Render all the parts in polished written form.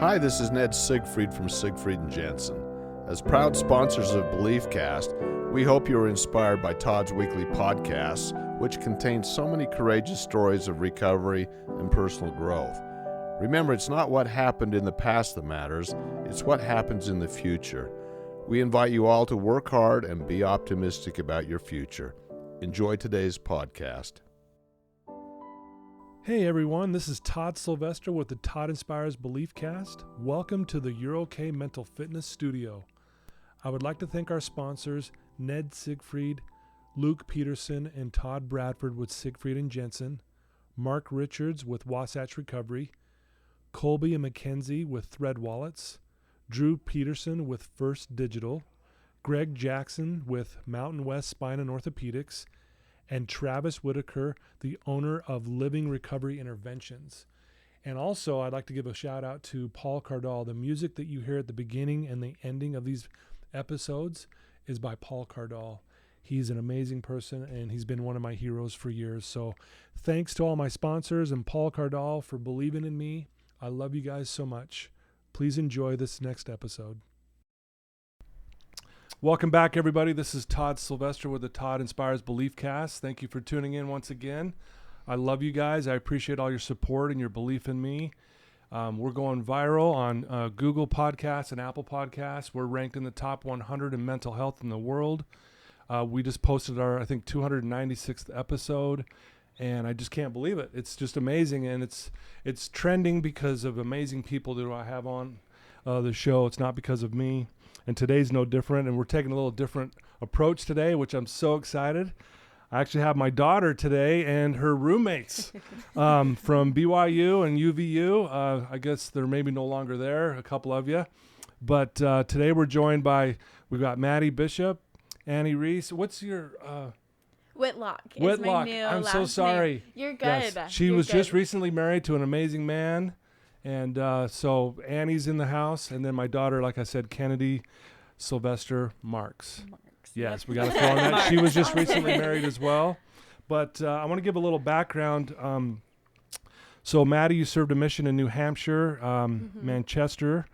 Hi, this is Ned Siegfried from Siegfried & Jensen. As proud sponsors of BeliefCast, we hope you are inspired by Todd's weekly podcasts, which contain so many courageous stories of recovery and personal growth. Remember, it's not what happened in the past that matters, it's what happens in the future. We invite you all to work hard and be optimistic about your future. Enjoy today's podcast. Hey everyone, this is Todd Sylvester with the Todd Inspires BeliefCast. Welcome to the You're OK Mental Fitness Studio. I would like to thank our sponsors, Ned Siegfried, Luke Peterson, and Todd Bradford with Siegfried & Jensen, Mark Richards with Wasatch Recovery, Colby and Mackenzie with Thread Wallets, Drew Peterson with First Digital, Greg Jackson with Mountain West Spine and Orthopedics, and Travis Whitaker, the owner of Living Recovery Interventions. And also, I'd like to give a shout out to Paul Cardall. The music that you hear at the beginning and the ending of these episodes is by Paul Cardall. He's an amazing person, and he's been one of my heroes for years. So thanks to all my sponsors and Paul Cardall for believing in me. I love you guys so much. Please enjoy this next episode. Welcome back, everybody. This is Todd Sylvester with the Todd Inspires BeliefCast. Thank you for tuning in once again. I love you guys. I appreciate all your support and your belief in me. We're going viral on Google Podcasts and Apple Podcasts. We're ranked in the top 100 in mental health in the world. We just posted our, I think, 296th episode, and I just can't believe it. It's just amazing, and it's trending because of amazing people that I have on the show. It's not because of me. And today's no different, and we're taking a little different approach today, which I'm so excited. I actually have my daughter today and her roommates from BYU and UVU. I guess they're maybe no longer there, a couple of you. But today we're joined by, we've got Mady Bishop, Annie Reese. What's your... Whitlock is Whitlock. my new I'm last so sorry. name. You're good. Yes. She was just recently married to an amazing man. And so Annie's in the house, and then my daughter, like I said, Kenidee Marx. Yes, we got to throw on that. She was just recently married as well. But I want to give a little background. So Mady, you served a mission in New Hampshire, Manchester.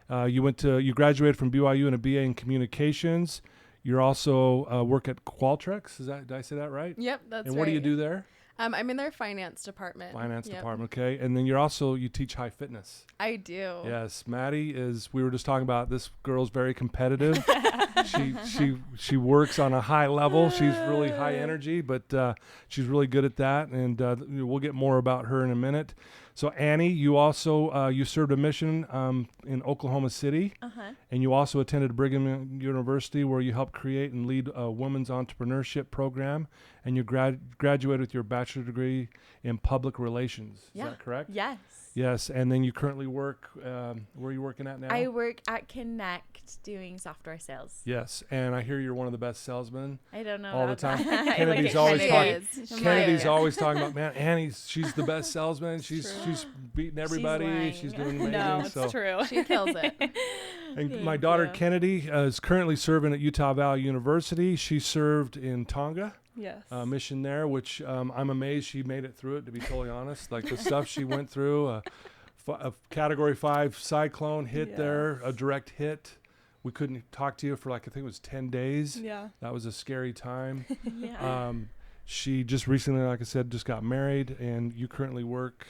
You graduated from BYU in a BA in communications. You're also work at Qualtrics. Did I say that right? Yep, that's right. And what do you do there? I'm in their finance department. Department, okay. And then you teach high fitness. I do. Yes, Mady we were just talking about, this girl's very competitive. She works on a high level. She's really high energy, but she's really good at that. And we'll get more about her in a minute. So Annie, you also, you served a mission in Oklahoma City. And you also attended Brigham Young University, where you helped create and lead a women's entrepreneurship program. And you graduated with your bachelor's degree in public relations. Is that correct? Yes. Yes. And then you currently work, where are you working at now? I work at Connect doing software sales. Yes. And I hear you're one of the best salesmen. I don't know all the about time. that. Kennedy's always talking about, man, she's the best salesman. She's beating everybody. She's doing amazing. No, it's true. She kills it. And my daughter Kenidee is currently serving at Utah Valley University. She served in Tonga. Yes. Mission there, which I'm amazed she made it through it, to be totally honest. Like the stuff she went through, a Category 5 cyclone hit there, a direct hit. We couldn't talk to you for I think it was 10 days. Yeah. That was a scary time. Yeah. She just recently, like I said, just got married, and you currently work...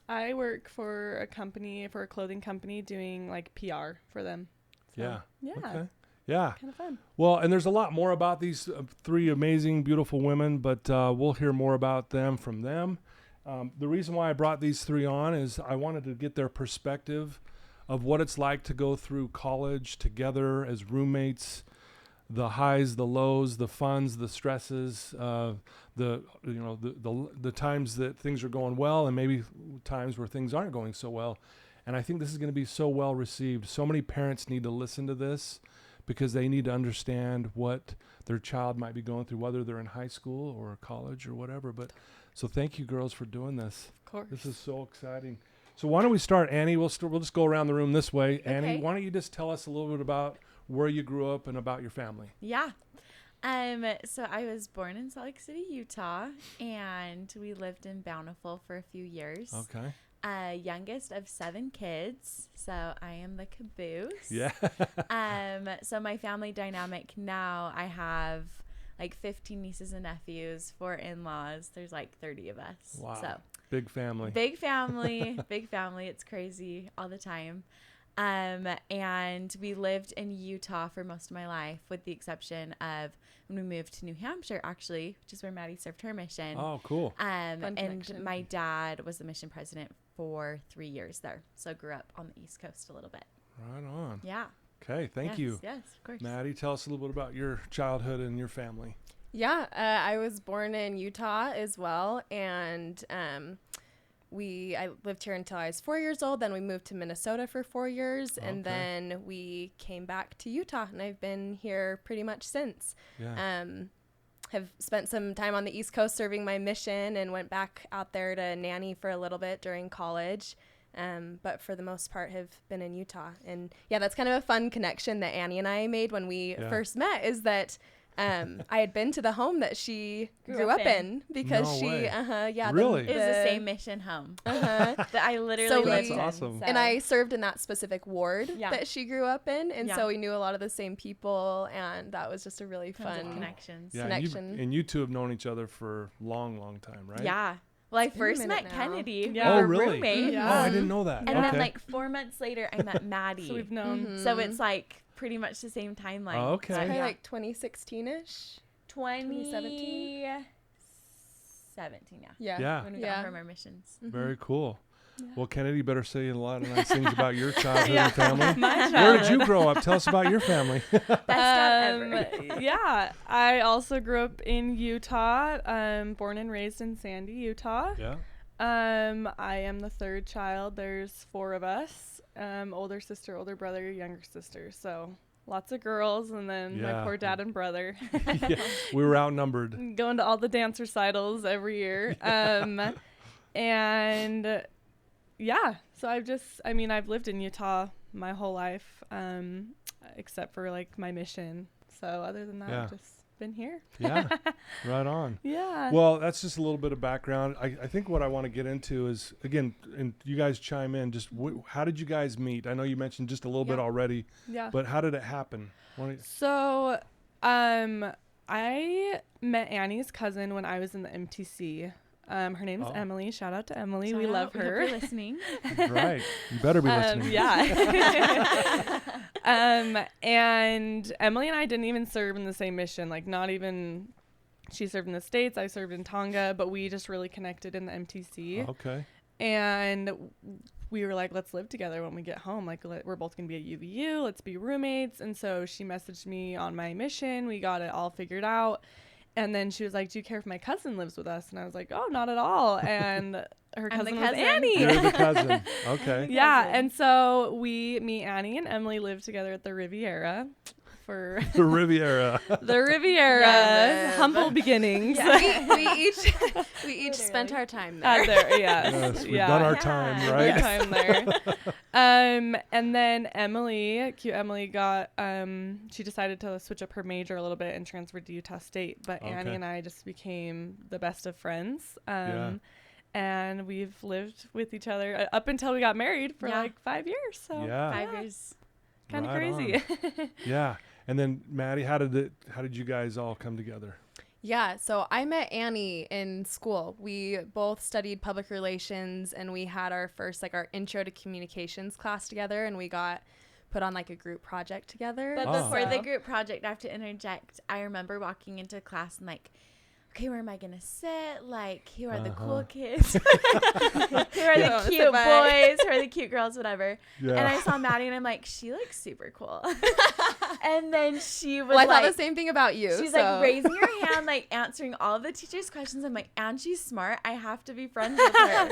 I work for a clothing company doing PR for them. So, yeah. Okay. Yeah. Kind of fun. Well, and there's a lot more about these three amazing, beautiful women, but we'll hear more about them from them. The reason why I brought these three on is I wanted to get their perspective of what it's like to go through college together as roommates, the highs, the lows, the funs, the stresses, the times that things are going well, and maybe times where things aren't going so well. And I think this is going to be so well received. So many parents need to listen to this, because they need to understand what their child might be going through, whether they're in high school or college or whatever. But so thank you, girls, for doing this. Of course. This is so exciting. So why don't we start, Annie? We'll just go around the room this way. Okay. Annie, why don't you just tell us a little bit about where you grew up and about your family? Yeah. So I was born in Salt Lake City, Utah, and we lived in Bountiful for a few years. Okay. youngest of 7 kids, so I am the caboose. Yeah. So my family dynamic now, I have like 15 nieces and nephews, 4 in-laws. There's like 30 of us. Wow. So Big family. big family, big family. It's crazy all the time. And we lived in Utah for most of my life, with the exception of when we moved to New Hampshire, actually, which is where Mady served her mission. Oh, cool. And connection. my dad was the mission president for 3 years there. So I grew up on the East Coast a little bit. Right on. Yeah. Okay, thank you. Yes, of course. Maddie, tell us a little bit about your childhood and your family. Yeah, I was born in Utah as well, and I lived here until I was 4 years old. Then we moved to Minnesota for 4 years, and then we came back to Utah, and I've been here pretty much since. Yeah. Have spent some time on the East Coast serving my mission, and went back out there to nanny for a little bit during college. But for the most part have been in Utah. And yeah, that's kind of a fun connection that Annie and I made when we first met, is that I had been to the home that she grew up in, because No she, way. yeah. Really? It was the same mission home Uh-huh. that I literally So lived we- in. awesome. So. And I served in that specific ward Yeah. that she grew up in. And Yeah. so we knew a lot of the same people, and that was just a really Tons of fun connections. Yeah, connection. and you two have known each other for a long, long time, right? Yeah. Well, I been a first minute met now. Kennedy. Yeah. We Oh, were really? roommates. Yeah. Oh, I didn't know that. And okay. then like 4 months later, I met Maddie. So we've known. Mhm. So it's like pretty much the same timeline. Oh, okay. So, Probably yeah. like 2016-ish. 2017. Yeah. Yeah. When we Yeah. got from our missions. Very cool. Well, Kennedy, better say a lot of nice things about your childhood Yeah. and family. My Where did childhood. you grow up? Tell us about your family. Best job ever. Yeah, I also grew up in Utah, born and raised in Sandy, Utah. Yeah. I am the 3rd child. There's 4 of us, older sister, older brother, younger sister. So lots of girls, and then Yeah. my poor dad and brother. Yeah. We were outnumbered. Going to all the dance recitals every year. And yeah, so I've lived in Utah my whole life, except for like my mission. So other than that, Yeah. I've just been here. Yeah. Right on. Yeah. Well, that's just a little bit of background. I think what I want to get into is, again, and you guys chime in, just how did you guys meet? I know you mentioned just a little bit already, Yeah. but how did it happen? So, I met Annie's cousin when I was in the MTC. Her name is Emily. Shout out to Emily. We love Hope her. you're listening. Right. You better be listening. Yeah. And Emily and I didn't even serve in the same mission. Like, not even, she served in the States, I served in Tonga, but we just really connected in the MTC. Okay. And we were like, let's live together when we get home. Like, we're both going to be at UVU. Let's be roommates. And so she messaged me on my mission. We got it all figured out. And then she was like, do you care if my cousin lives with us? And I was like, oh, not at all. And her I'm the cousin was cousin. Annie. You're the cousin. Okay. Yeah. cousin. And so me, Annie, and Emily lived together at the Riviera for The Riviera. the Riviera. Yes. Humble beginnings. we each spent our time there. There, yes. Yes, we've yeah. done our Yeah. time, Yeah. right? Time there. And then cute Emily got, she decided to switch up her major a little bit and transferred to Utah State. But Annie Okay. and I just became the best of friends. Yeah. And we've lived with each other up until we got married for Yeah. like 5 years. So Yeah. 5 years. kind of Right crazy. Yeah. And then Maddie, how did you guys all come together? Yeah, so I met Annie in school. We both studied public relations, and we had our first, like, our intro to communications class together, and we got put on, like, a group project together. But Oh. before the group project, I have to interject. I remember walking into class and like, okay, where am I gonna sit? Like, who are the cool kids? Who are Yeah, the sit cute by. boys? Who are the cute girls? Whatever. Yeah. And I saw Maddie, and I'm like, she looks super cool. And then she was Well, I like, thought the same thing about you. she's so. like raising her hand, like answering all of the teachers' questions. I'm like, and she's smart. I have to be friends with her.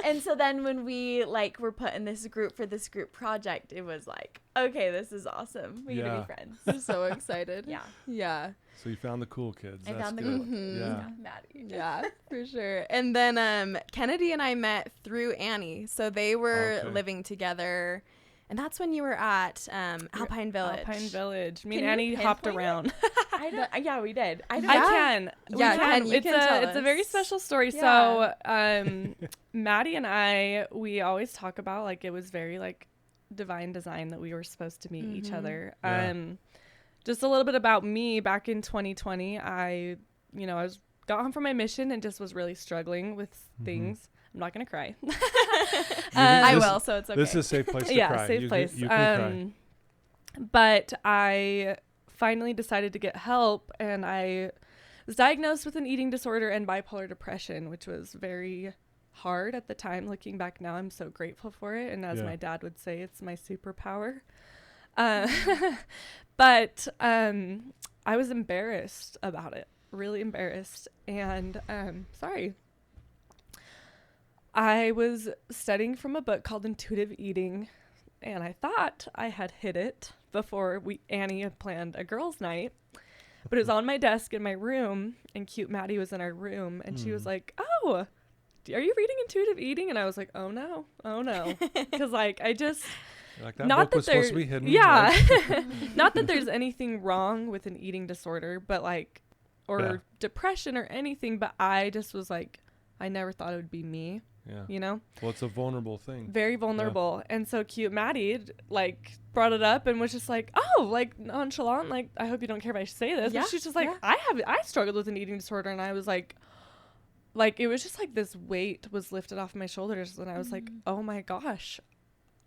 And so then when we like were put in this group for this group project, it was like, okay, this is awesome. We get to Yeah. be friends. I'm so excited. Yeah. Yeah. So you found the cool kids. I That's found the good. cool kids. Yeah. Maddie. Yeah, for sure. And then Kennedy and I met through Annie. So they were Okay. living together And that's when you were at Alpine Village. Alpine Village. Me Can and you Annie hopped pinpoint around. Yeah, we did. I can. Yeah, We can. you can tell It's a very us. special story. Yeah. So, Maddie and I, we always talk about like it was very like divine design that we were supposed to meet each other. Yeah. Just a little bit about me. Back in 2020, I got home from my mission and just was really struggling with things. I'm not gonna cry. I This- will, so it's okay. This is a safe place to Yeah, cry. safe You place. You can But I finally decided to get help, and I was diagnosed with an eating disorder and bipolar depression, which was very hard at the time. Looking back now, I'm so grateful for it, and as Yeah. my dad would say, it's my superpower. But I was embarrassed about it, really embarrassed, and sorry. I was studying from a book called Intuitive Eating, and I thought I had hid it before Annie had planned a girls' night. But it was on my desk in my room, and cute Maddie was in our room, and she was like, "Oh, are you reading Intuitive Eating?" And I was like, "Oh no, because like I just Like that not book that was supposed to there- be hidden. yeah, Like, not that there's anything wrong with an eating disorder, but like or Yeah. depression or anything. But I just was like, I never thought it would be me, yeah. you know." Well, it's a vulnerable thing. Very vulnerable. And so cute Maddie like brought it up and was just like, "Oh, like nonchalant, like I hope you don't care if I say this." Yeah, But she's just like, yeah. I struggled with an eating disorder, and I was like it was just like this weight was lifted off my shoulders, and I was like, "Oh my gosh,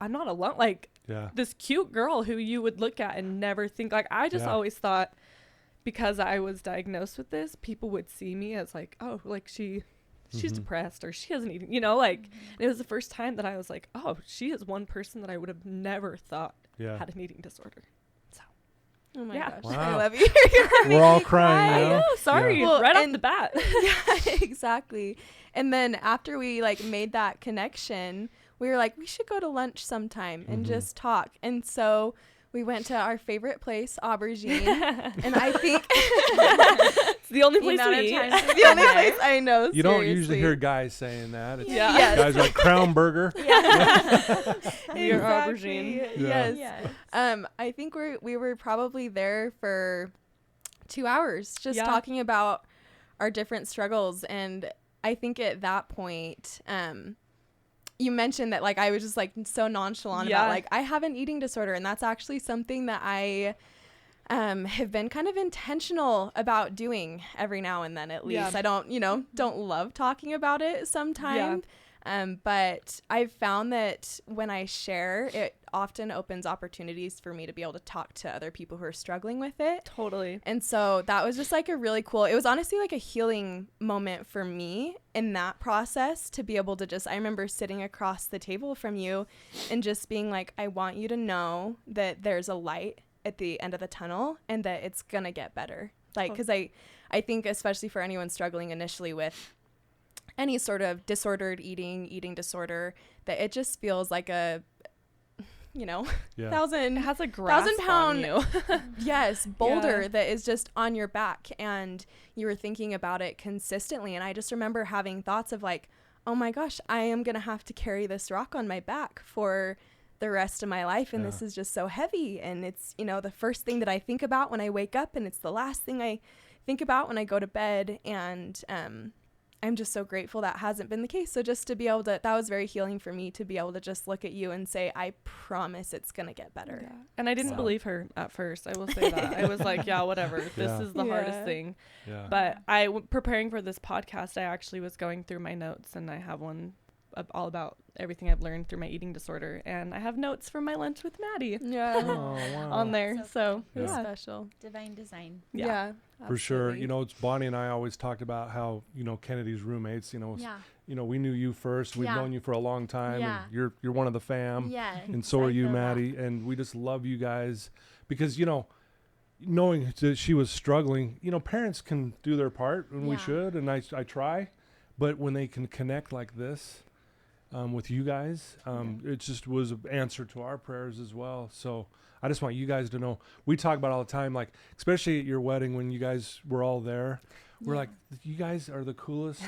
I'm not alone." Like Yeah. this cute girl who you would look at and never think, like I just Yeah. always thought because I was diagnosed with this, people would see me as like, "Oh, like she's depressed, or she hasn't eaten," and it was the first time that I was like, "Oh, she is one person that I would have never thought Yeah. had an eating disorder." Oh my Yeah. gosh. Wow. I love you. We're all crying I now. know, sorry, Yeah. Well, right off and- the bat. Yeah, exactly. And then after we like made that connection, we were like, we should go to lunch sometime and just talk. And so we went to our favorite place, Aubergine. And I think It's the only The place amount we of eat. times the only place I know. You don't seriously. usually hear guys saying that. It's Yeah. Yes. guys are like Crown Burger. We are Exactly. Aubergine. Yeah. Yes. Yes. I think we were probably there for 2 hours just Yeah. talking about our different struggles. And I think at that point, you mentioned that like I was just like so nonchalant Yeah. about like I have an eating disorder, and that's actually something that I have been kind of intentional about doing every now and then at least. Yeah. I don't love talking about it sometimes. But I've found that when I share, it often opens opportunities for me to be able to talk to other people who are struggling with it. Totally. And so that was just like a really cool, it was honestly like a healing moment for me in that process to be able to just, I remember sitting across the table from you and just being like, I want you to know that there's a light at the end of the tunnel and that it's going to get better. Like, because I think especially for anyone struggling initially with any sort of disordered eating disorder, that it just feels like a, Yeah. It thousand has a grasp 1,000 pound on you. yes boulder Yeah. that is just on your back, and you were thinking about it consistently. And I just remember having thoughts of like, oh my gosh, I am gonna have to carry this rock on my back for the rest of my life, and Yeah. this is just so heavy, and it's the first thing that I think about when I wake up, and it's the last thing I think about when I go to bed. And I'm just so grateful that hasn't been the case. So just to be able to, that was very healing for me to be able to just look at you and say, I promise it's going to get better. Yeah. And I didn't So. believe her at first. I will say that. I was like, yeah, whatever. This Yeah. is the hardest thing. Yeah. But preparing for this podcast, I actually was going through my notes, and I have one all about everything I've learned through my eating disorder. And I have notes from my lunch with Maddie Yeah. Oh, wow. on there. So So, Yeah. yeah. Special. Divine design. Yeah. For sure. absolutely. It's Bonnie and I always talked about how, Kennedee's roommates, Yeah. we knew you first. We've Yeah. known you for a long time. Yeah. And you're one of the fam. Yeah. And so are I you, feel that. Maddie. And we just love you guys because, knowing that she was struggling, parents can do their part, and we Yeah. should, and I try. But when they can connect like this with you guys, it just was an answer to our prayers as well. So I just want you guys to know, we talk about it all the time, like, especially at your wedding when you guys were all there. We're like, you guys are the coolest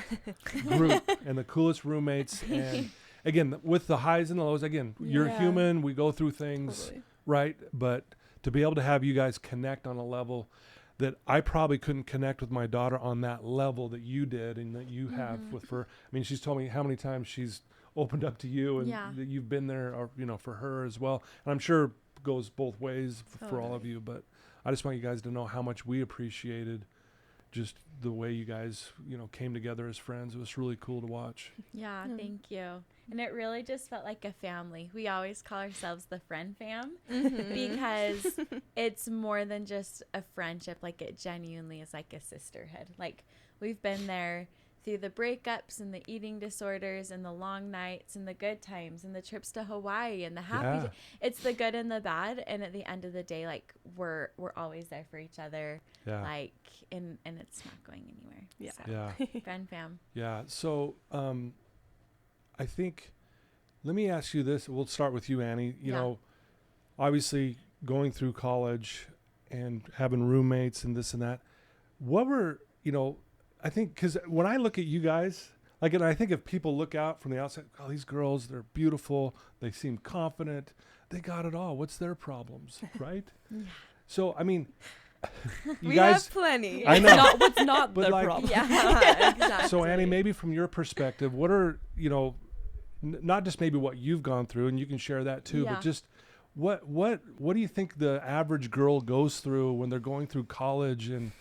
group and the coolest roommates. And again, with the highs and the lows, again, you're Yeah. human. We go through things, Totally. right? But to be able to have you guys connect on a level that I probably couldn't connect with my daughter on that level that you did and that you have with her. I mean, she's told me how many times she's opened up to you and Yeah. that you've been there, or, for her as well. And I'm sure it goes both ways for all of Totally. you, but I just want you guys to know how much we appreciated just the way you guys, came together as friends. It was really cool to watch. Yeah, Yeah. thank you. And it really just felt like a family. We always call ourselves the friend fam Mm-hmm. because it's more than just a friendship. Like, it genuinely is like a sisterhood. Like, we've been there through the breakups and the eating disorders and the long nights and the good times and the trips to Hawaii and the happy. Yeah. It's the good and the bad. And at the end of the day, like, we're always there for each other. Yeah. Like, and it's not going anywhere. Yeah. So, Yeah. friend fam. Yeah. So, I think, let me ask you this. We'll start with you, Annie. Yeah. Obviously going through college and having roommates and this and that, what were, I think, because when I look at you guys, like, and I think if people look out from the outside, oh, these girls, they're beautiful. They seem confident. They got it all. What's their problems, right? Yeah. So, I mean, you We guys, have plenty. I know. What's not But the like- problem? Yeah, exactly. So Annie, maybe from your perspective, what are, not just maybe what you've gone through, and you can share that too, Yeah. but just what do you think the average girl goes through when they're going through college and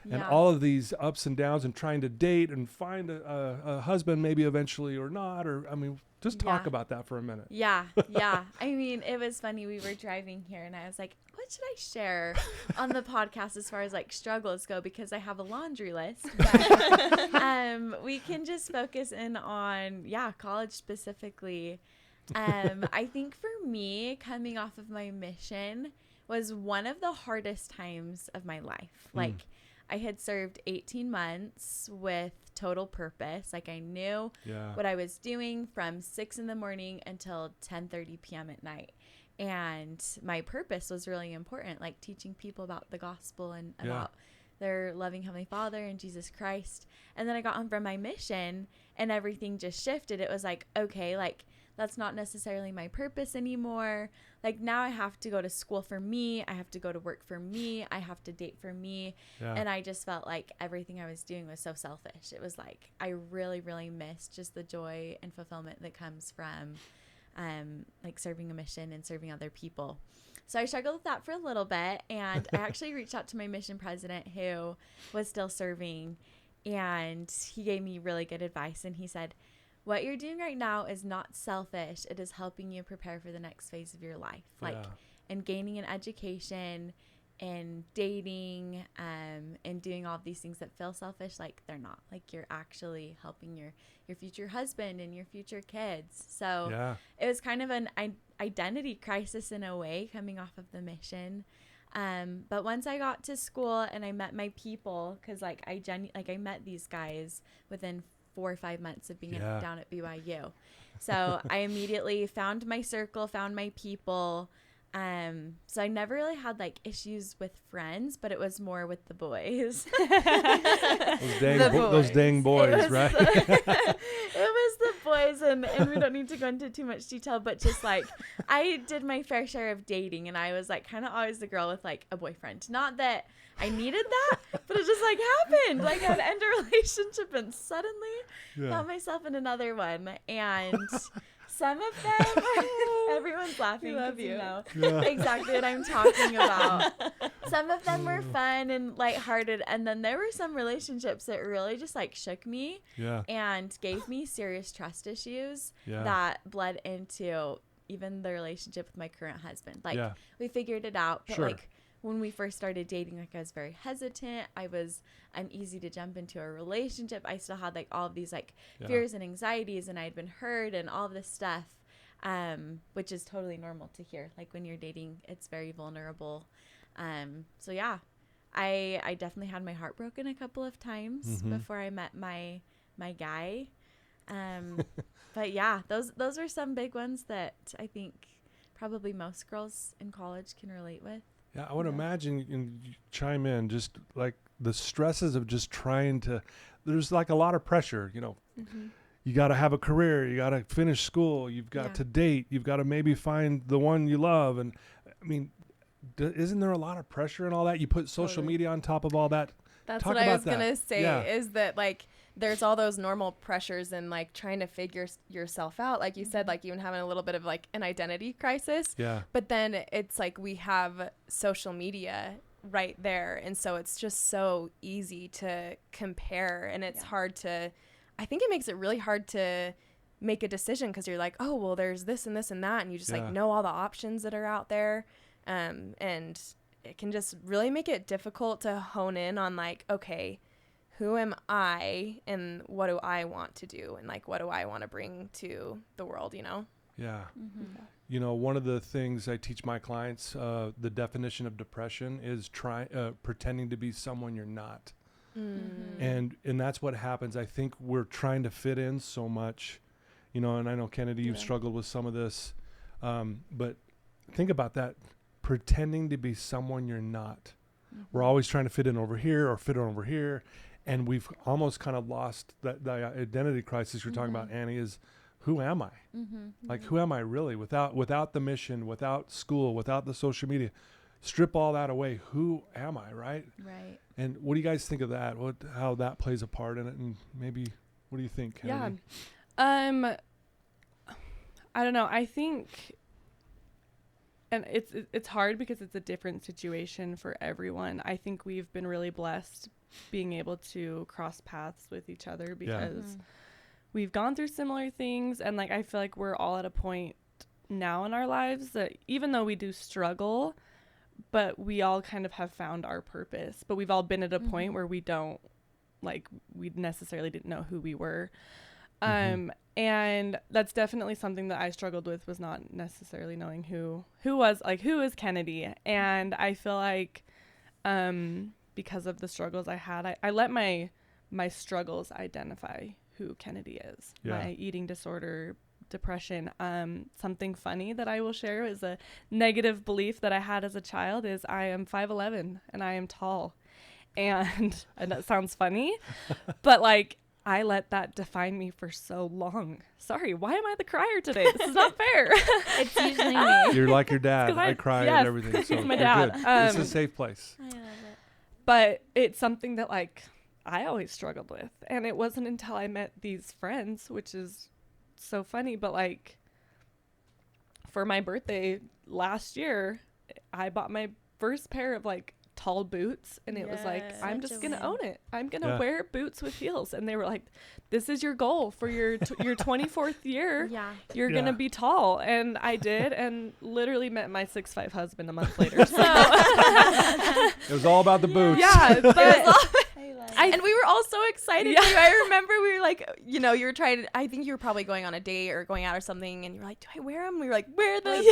Yeah. all of these ups and downs and trying to date and find a husband maybe eventually or not, or I mean, just talk Yeah. about that for a minute. Yeah. I mean, it was funny. We were driving here and I was like, what should I share on the podcast as far as like struggles go? Because I have a laundry list. But, we can just focus in on, college specifically. I think for me, coming off of my mission was one of the hardest times of my life. Like, I had served 18 months with total purpose. Like, I knew Yeah. what I was doing from 6 a.m. until 10:30 p.m. at night. And my purpose was really important, like teaching people about the gospel and Yeah. about their loving Heavenly Father and Jesus Christ. And then I got home from my mission and everything just shifted. It was like, okay, like, that's not necessarily my purpose anymore. Like, now I have to go to school for me. I have to go to work for me. I have to date for me. Yeah. And I just felt like everything I was doing was so selfish. It was like, I really, really missed just the joy and fulfillment that comes from like serving a mission and serving other people. So I struggled with that for a little bit. And I actually reached out to my mission president who was still serving. And he gave me really good advice. And he said, what you're doing right now is not selfish. It is helping you prepare for the next phase of your life. Like, Yeah. and gaining an education and dating and doing all of these things that feel selfish, like, they're not. Like, you're actually helping your future husband and your future kids. So Yeah. it was kind of an identity crisis in a way coming off of the mission. But once I got to school and I met my people, because like I met these guys within 4 or 5 months of being Yeah. down at BYU. So I immediately found my circle, found my people. So I never really had like issues with friends, but it was more with the boys. Those dang boys, It was right? It was the boys, and we don't need to go into too much detail, but just like I did my fair share of dating, and I was like kind of always the girl with like a boyfriend. Not that I needed that, but it just like happened. Like, I'd end a relationship and suddenly found myself in another one, and some of them, everyone's laughing. We love 'cause you you. know Yeah. exactly what I'm talking about. Some of them were fun and lighthearted, and then there were some relationships that really just like shook me Yeah. and gave me serious trust issues Yeah. that bled into even the relationship with my current husband. Like, Yeah. we figured it out, but Sure. like when we first started dating, like, I was very hesitant. I was uneasy to jump into a relationship. I still had like all of these like Yeah. fears and anxieties, and I'd been hurt and all of this stuff, which is totally normal to hear. Like, when you're dating, it's very vulnerable. So yeah, I definitely had my heart broken a couple of times Mhm. before I met my guy. But yeah, those were some big ones that I think probably most girls in college can relate with. Yeah, I would Yeah. imagine, and you chime in, just like the stresses of just trying to, there's like a lot of pressure, you got to have a career, you got to finish school, you've got to date, you've got to maybe find the one you love. And I mean, isn't there a lot of pressure and all that? You put social media on top of all that. That's Talk what I about was going to say is that like, there's all those normal pressures and like trying to figure yourself out. Like you said, like even having a little bit of like an identity crisis. Yeah. But then it's like we have social media right there. And so it's just so easy to compare. And it's hard to, I think it makes it really hard to make a decision because you're like, oh, well, there's this and this and that. And you just like know all the options that are out there. And it can just really make it difficult to hone in on like, okay, who am I and what do I want to do? And like, what do I want to bring to the world, you know? Yeah. Mm-hmm. You know, one of the things I teach my clients, the definition of depression is pretending to be someone you're not. Mm-hmm. And that's what happens. I think we're trying to fit in so much, you know, and I know, Kenidee, you've struggled with some of this. But think about that, pretending to be someone you're not. Mm-hmm. We're always trying to fit in over here or fit in over here. And we've almost kind of lost the identity crisis you're talking about, Annie, is who am I? Mm-hmm. Like, who am I really without the mission, without school, without the social media? Strip all that away. Who am I, right? Right. And what do you guys think of that? How that plays a part in it? And maybe, what do you think, Kenidee? Yeah. I don't know. I think, and it's hard because it's a different situation for everyone. I think we've been really blessed being able to cross paths with each other because we've gone through similar things. And like, I feel like we're all at a point now in our lives that even though we do struggle, but we all kind of have found our purpose, but we've all been at a point where we necessarily didn't know who we were. And that's definitely something that I struggled with, was not necessarily knowing who is Kenidee. And I feel like, because of the struggles I had, I let my struggles identify who Kenidee is. My eating disorder, depression. Something funny that I will share is a negative belief that I had as a child is I am 5'11" and I am tall. And that sounds funny, but like, I let that define me for so long. Sorry, why am I the crier today? This is not fair. It's usually me. You're like your dad. I cry and everything. So my dad. It's a safe place. I love it. But it's something that like I always struggled with. And it wasn't until I met these friends, which is so funny, but like for my birthday last year, I bought my first pair of like tall boots, and it was like, I'm just gonna own it. I'm gonna wear boots with heels. And they were like, this is your goal for your 24th year. You're gonna be tall. And I did, and literally met my 6'5" husband a month later. So it was all about the boots. And we were all so excited too. I remember we were like, you know, you were trying to, I think you were probably going on a date or going out or something, and you were like, do I wear them? We were like, wear them.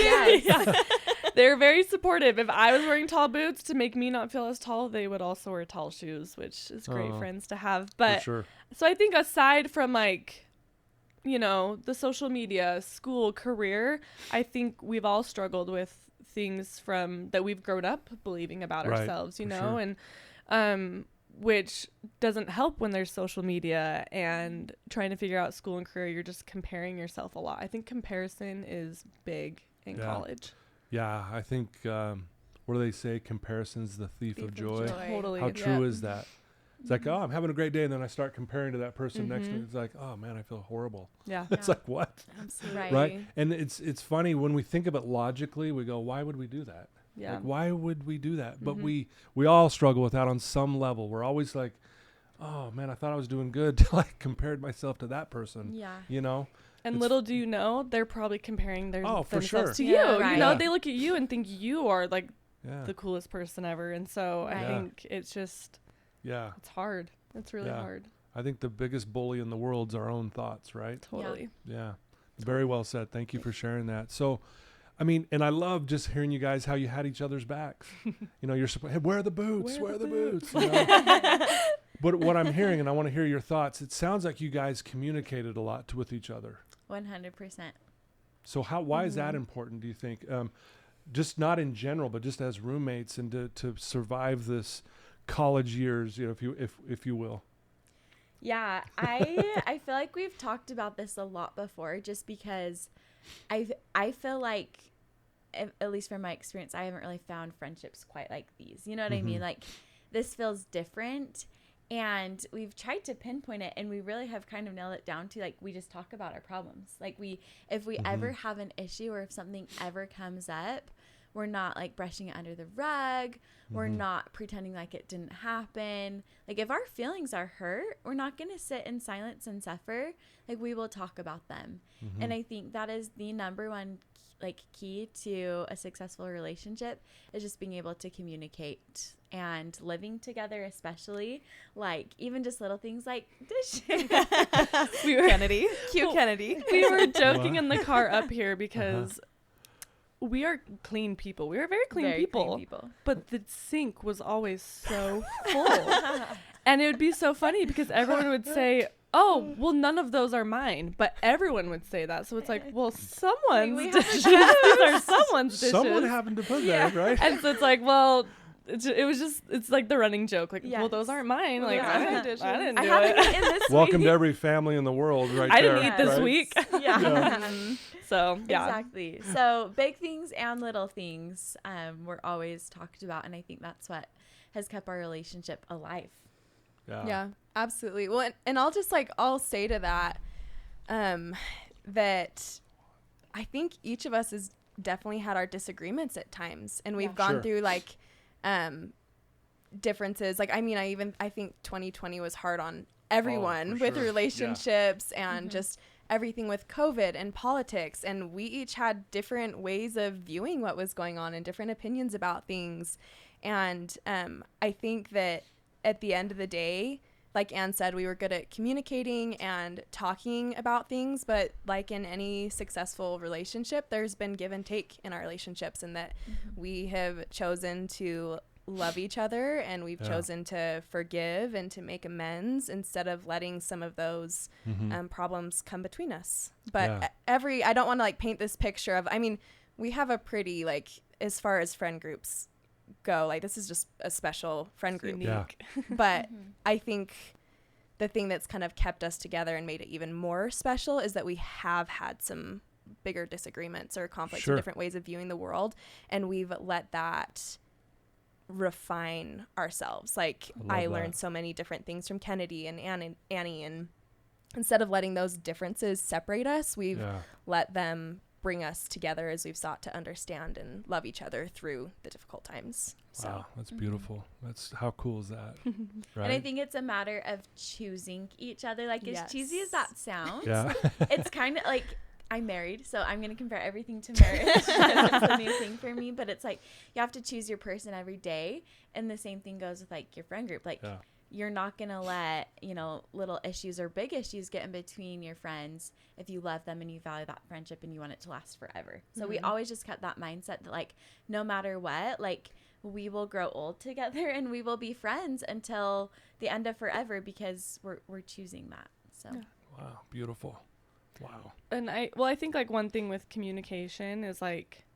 They were very supportive. If I was wearing tall boots to make me not feel as tall, they would also wear tall shoes, which is great friends to have. But so I think aside from like, you know, the social media, school, career, I think we've all struggled with things from that we've grown up believing about ourselves, you know, and which doesn't help when there's social media and trying to figure out school and career. You're just comparing yourself a lot. I think comparison is big in college. Yeah, I think, what do they say? Comparison's the thief of joy. Totally. How true is that? It's like, oh, I'm having a great day, and then I start comparing to that person next to me. It's like, oh man, I feel horrible. It's like, what? Absolutely. Right? And it's funny when we think of it logically, we go, why would we do that? Like, why would we do that? But we all struggle with that on some level. We're always like, oh man, I thought I was doing good till I compared myself to that person. You know? And little do you know, they're probably comparing themselves to you. Right. You know, they look at you and think you are like the coolest person ever. And so I think it's just, it's hard. It's really hard. I think the biggest bully in the world's our own thoughts, right? Totally. Yeah. Very well said. Thank you for sharing that. So, I mean, and I love just hearing you guys how you had each other's backs. You know, you're supposed, hey, wear the boots, wear the boots. You know? But what I'm hearing, and I want to hear your thoughts, it sounds like you guys communicated a lot with each other. 100%. So why is that important, do you think? Just not in general, but just as roommates and to survive this college years, you know, if you will. Yeah, I feel like we've talked about this a lot before, just because I feel like, at least from my experience, I haven't really found friendships quite like these. You know what I mean? Like, this feels different, and we've tried to pinpoint it, and we really have kind of nailed it down to, like, we just talk about our problems. Like, if we ever have an issue, or if something ever comes up, we're not like brushing it under the rug. We're not pretending like it didn't happen. Like, if our feelings are hurt, we're not going to sit in silence and suffer. Like, we will talk about them. And I think that is the number one like key to a successful relationship, is just being able to communicate, and living together, especially, like, even just little things like dishes. Kenidee. Cute Kenidee. We were joking in the car up here because we are clean people. We are very clean people. But the sink was always so full. And it would be so funny because everyone would say, oh, well, none of those are mine. But everyone would say that. So it's like, well, someone's dishes are someone's dishes. Someone happened to put that, right? And so it's like, well, it's like the running joke. Like, well, those aren't mine. Like, I didn't do it. Welcome to every family in the world, right? I there, didn't eat this right? week. So, yeah. Exactly. So big things and little things were always talked about. And I think that's what has kept our relationship alive. Yeah, absolutely. Well, and I'll say to that, that I think each of us has definitely had our disagreements at times, and we've gone through like differences. Like, I mean, I think 2020 was hard on everyone with relationships and just everything with COVID and politics. And we each had different ways of viewing what was going on and different opinions about things. And I think that at the end of the day, like Anne said, we were good at communicating and talking about things, but like in any successful relationship, there's been give and take in our relationships, and that we have chosen to love each other, and we've chosen to forgive and to make amends instead of letting some of those problems come between us. But I don't want to like paint this picture of, I mean, we have a pretty, like, as far as friend groups go, like, this is just a special friend group. But I think the thing that's kind of kept us together and made it even more special is that we have had some bigger disagreements or conflicts or different ways of viewing the world, and we've let that refine ourselves. Like, I learned so many different things from Kenidee and Annie, and instead of letting those differences separate us, we've let them bring us together as we've sought to understand and love each other through the difficult times. Wow, that's beautiful. That's, how cool is that? Right? And I think it's a matter of choosing each other. Like, as cheesy as that sounds, it's kind of like, I'm married, so I'm going to compare everything to marriage. It's a new thing for me, but it's like, you have to choose your person every day. And the same thing goes with like your friend group. Like, you're not going to let, little issues or big issues get in between your friends if you love them and you value that friendship and you want it to last forever. So we always just kept that mindset that, like, no matter what, like, we will grow old together and we will be friends until the end of forever, because we're choosing that. So wow, beautiful. Wow. And I think like one thing with communication is, like,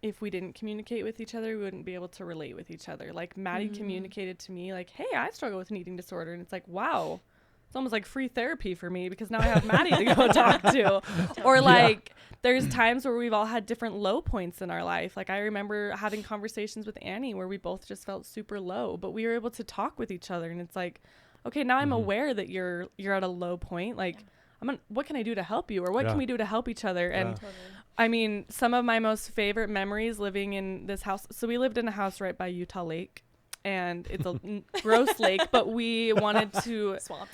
if we didn't communicate with each other, we wouldn't be able to relate with each other. Like, Mady communicated to me, like, hey, I struggle with an eating disorder. And it's like, wow, it's almost like free therapy for me, because now I have Mady to go talk to. Or like, there's times where we've all had different low points in our life. Like, I remember having conversations with Annie where we both just felt super low, but we were able to talk with each other. And it's like, okay, now I'm aware that you're at a low point. Like, what can I do to help you? Or what can we do to help each other? And I mean, some of my most favorite memories living in this house. So we lived in a house right by Utah Lake, and it's a gross lake, but we wanted to swamp.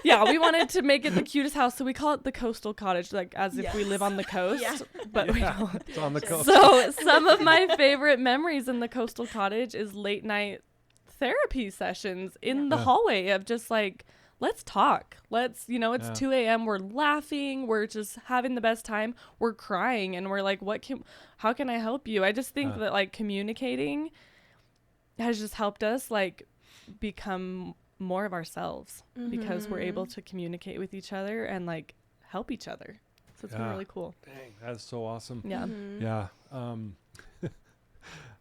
We wanted to make it the cutest house. So we call it the coastal cottage, like as if we live on the coast, but we don't. It's on the coast. So some of my favorite memories in the coastal cottage is late night therapy sessions in the hallway of just like, let's talk. Let's, it's 2 a.m. We're laughing. We're just having the best time. We're crying. And we're like, how can I help you? I just think that like communicating has just helped us like become more of ourselves, because we're able to communicate with each other and like help each other. So it's been really cool. Dang, that's so awesome. Yeah. Yeah.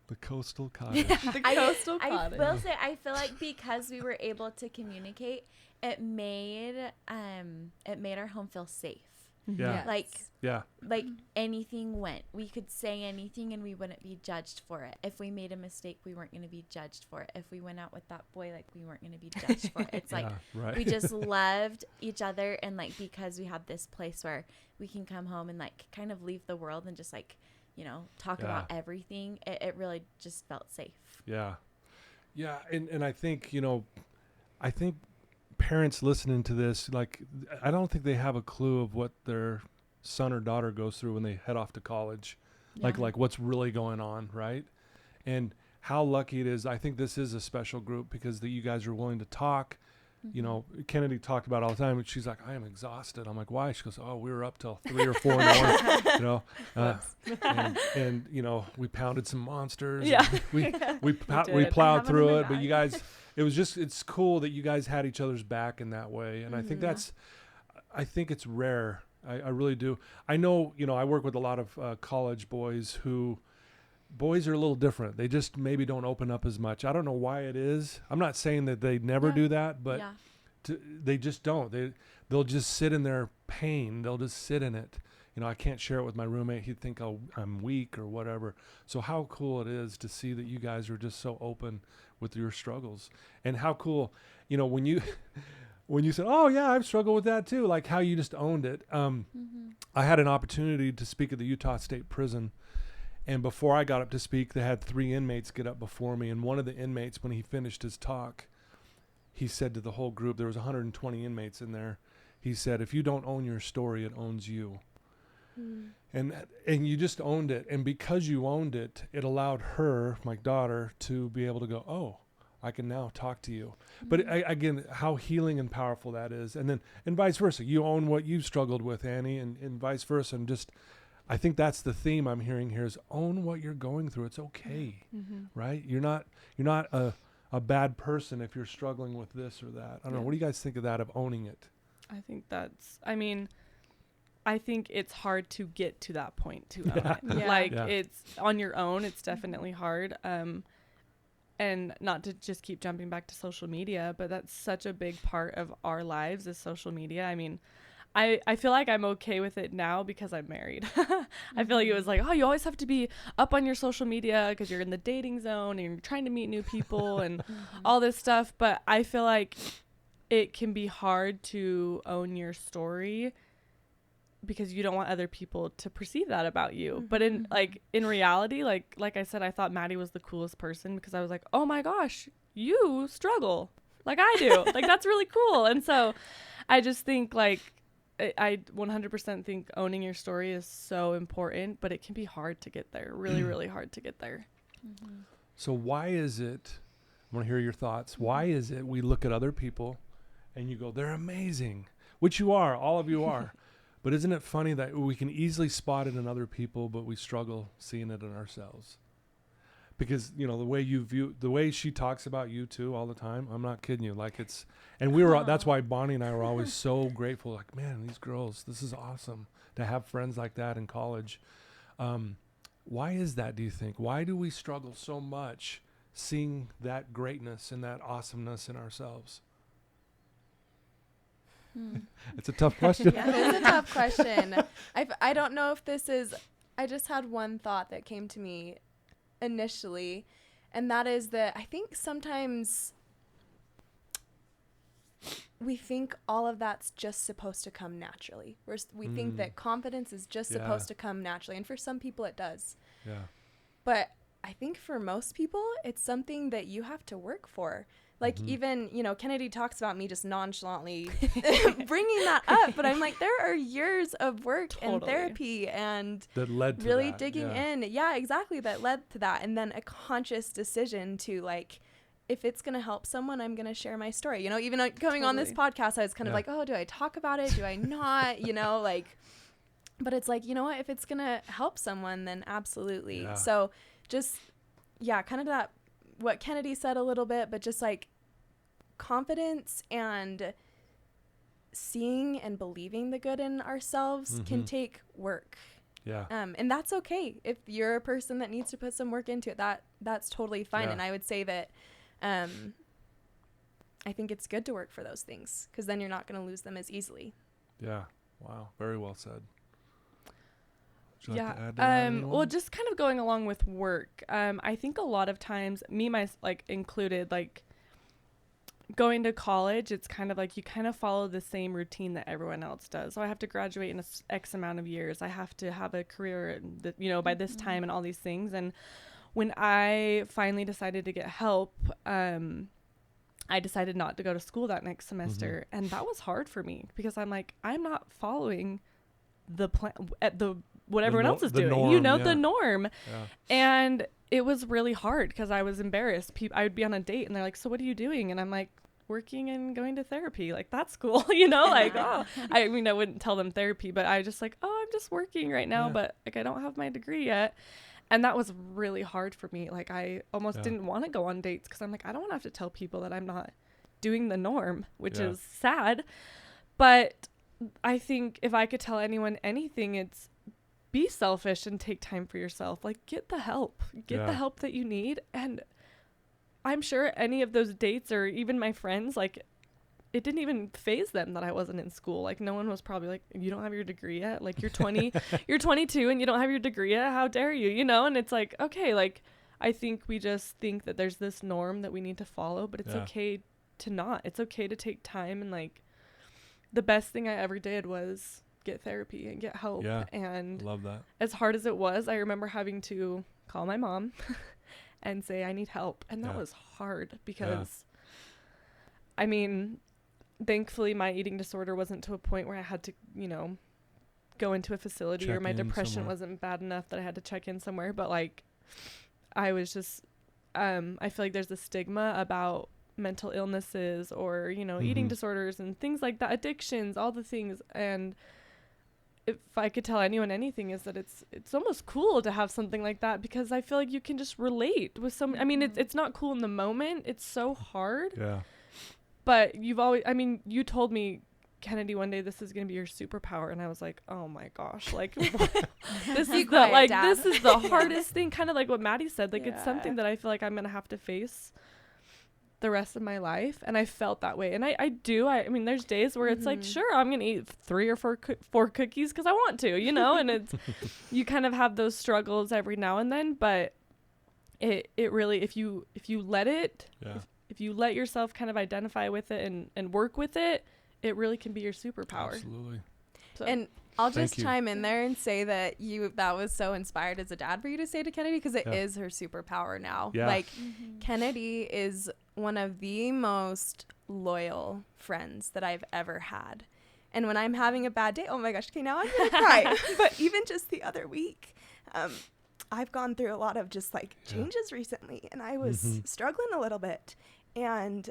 The coastal cottage. The coastal I cottage. will say, I feel like because we were able to communicate, it made our home feel safe. Yeah. Like Yeah. anything went. We could say anything and we wouldn't be judged for it. If we made a mistake, we weren't going to be judged for it. If we went out with that boy, like, we weren't going to be judged for it. It's like right. we just loved each other, and like because we had this place where we can come home and like kind of leave the world and just like, you know, talk about everything. It really just felt safe. Yeah. Yeah. And I think, you know, parents listening to this, like, I don't think they have a clue of what their son or daughter goes through when they head off to college. Yeah. Like what's really going on, right? And how lucky it is. I think this is a special group because you guys are willing to talk. You know, Kenidee talked about it all the time, and she's like, I am exhausted. I'm like, why? She goes, oh, we were up till 3 or 4 in the morning, you know, and you know, we pounded some monsters. Yeah. We did. plowed through it, back. but you guys, it's cool that you guys had each other's back in that way. And I think it's rare. I really do. I know, you know, I work with a lot of college boys boys are a little different. They just maybe don't open up as much. I don't know why it is. I'm not saying that they never do that, but they just don't. They'll just sit in their pain. They'll just sit in it. You know, I can't share it with my roommate. He'd think I'm weak or whatever. So how cool it is to see that you guys are just so open with your struggles. And how cool, you know, when you said, oh yeah, I've struggled with that too, like how you just owned it. I had an opportunity to speak at the Utah State Prison. And before I got up to speak, they had 3 inmates get up before me. And one of the inmates, when he finished his talk, he said to the whole group, there was 120 inmates in there. He said, if you don't own your story, it owns you. And you just owned it. And because you owned it, it allowed her, my daughter, to be able to go, oh, I can now talk to you. But again, how healing and powerful that is. And vice versa. You own what you've struggled with, Annie, and vice versa. And just, I think that's the theme I'm hearing here is own what you're going through. It's okay, right? You're not a bad person if you're struggling with this or that. I don't know. What do you guys think of that, of owning it? I think it's hard to get to that point to own it. It's on your own. It's definitely hard. And not to just keep jumping back to social media, but that's such a big part of our lives is social media. I mean, I feel like I'm okay with it now because I'm married. I feel like it was like, oh, you always have to be up on your social media because you're in the dating zone and you're trying to meet new people and all this stuff. But I feel like it can be hard to own your story because you don't want other people to perceive that about you. But in reality, like I said, I thought Mady was the coolest person because I was like, oh my gosh, you struggle like I do. Like, that's really cool. And so I just think I 100% think owning your story is so important, but it can be hard to get there. Really, really hard to get there. So why is it, I want to hear your thoughts. Why is it we look at other people and you go, they're amazing, which you are, all of you are. But isn't it funny that we can easily spot it in other people, but we struggle seeing it in ourselves? Because, you know, the way she talks about you too all the time, I'm not kidding you. Like that's why Bonnie and I were always so grateful. Like, man, these girls, this is awesome to have friends like that in college. Why is that, do you think? Why do we struggle so much seeing that greatness and that awesomeness in ourselves? It's a tough question. Yeah, it is a tough question. I don't know if this is, I just had one thought that came to me initially, and that is that I think sometimes we think all of that's just supposed to come naturally. We think that confidence is just supposed to come naturally, and for some people it does. Yeah. But I think for most people, it's something that you have to work for. Like, even, you know, Kenidee talks about me just nonchalantly bringing that up, but I'm like, there are years of work and therapy and that led to really that. digging in. Yeah, exactly. That led to that. And then a conscious decision to, like, if it's going to help someone, I'm going to share my story. You know, even coming on this podcast, I was kind of like, oh, do I talk about it? Do I not? You know, like, but it's like, you know what? If it's going to help someone, then absolutely. Yeah. So just, kind of that, what Kenidee said a little bit, but just like confidence and seeing and believing the good in ourselves can take work. Yeah. And that's okay. If you're a person that needs to put some work into it, that's totally fine. Yeah. And I would say that I think it's good to work for those things, because then you're not going to lose them as easily. Yeah. Wow. Very well said. Would you like to add to that, Well, anyone? just kind of going along with work. I think a lot of times, included, like going to college, it's kind of like you kind of follow the same routine that everyone else does. So I have to graduate in X amount of years. I have to have a career, by this time and all these things. And when I finally decided to get help, I decided not to go to school that next semester. And that was hard for me, because I'm like, I'm not following the plan at what everyone else is doing, norm, the norm. Yeah. And it was really hard because I was embarrassed. I would be on a date and they're like, so what are you doing? And I'm like, working and going to therapy. Like, that's cool. I wouldn't tell them therapy, but I just like, I'm just working right now, but like, I don't have my degree yet. And that was really hard for me. Like, I almost didn't want to go on dates, because I'm like, I don't want to have to tell people that I'm not doing the norm, which is sad. But I think if I could tell anyone anything, it's be selfish and take time for yourself. Like, get the help the help that you need. And I'm sure any of those dates, or even my friends, like, it didn't even faze them that I wasn't in school. Like, no one was probably like, you don't have your degree yet? Like, you're 20, you're 22 and you don't have your degree yet? How dare you? And it's like, okay, like, I think we just think that there's this norm that we need to follow, but it's okay to not. It's okay to take time. And like, the best thing I ever did was get therapy and get help. Yeah. And Love that. as hard as it was, I remember having to call my mom and say, I need help. And that was hard, because I mean, thankfully my eating disorder wasn't to a point where I had to, go into a facility, or my depression wasn't bad enough that I had to check in somewhere. But like, I was just, I feel like there's a stigma about mental illnesses, or, eating disorders and things like that, addictions, all the things. And if I could tell anyone anything, is that it's almost cool to have something like that, because I feel like you can just relate with some. I mean, it's not cool in the moment. It's so hard. Yeah. But you told me, Kenidee, one day this is going to be your superpower. And I was like, oh my gosh, like, this is the hardest thing, kind of like what Mady said. Like, it's something that I feel like I'm going to have to face the rest of my life. And I felt that way. And I do. I mean, there's days where it's like, sure, I'm going to eat 3 or 4 cookies because I want to, and it's, you kind of have those struggles every now and then. But it really, if you let it, if you let yourself kind of identify with it and work with it, it really can be your superpower. Absolutely. So. And I'll just chime in there and say that that was so inspired as a dad for you to say to Kenidee, because it is her superpower now. Yeah. Like, Kenidee is one of the most loyal friends that I've ever had. And when I'm having a bad day, oh my gosh, okay, now I'm gonna cry. But even just the other week, I've gone through a lot of just like changes recently, and I was struggling a little bit. And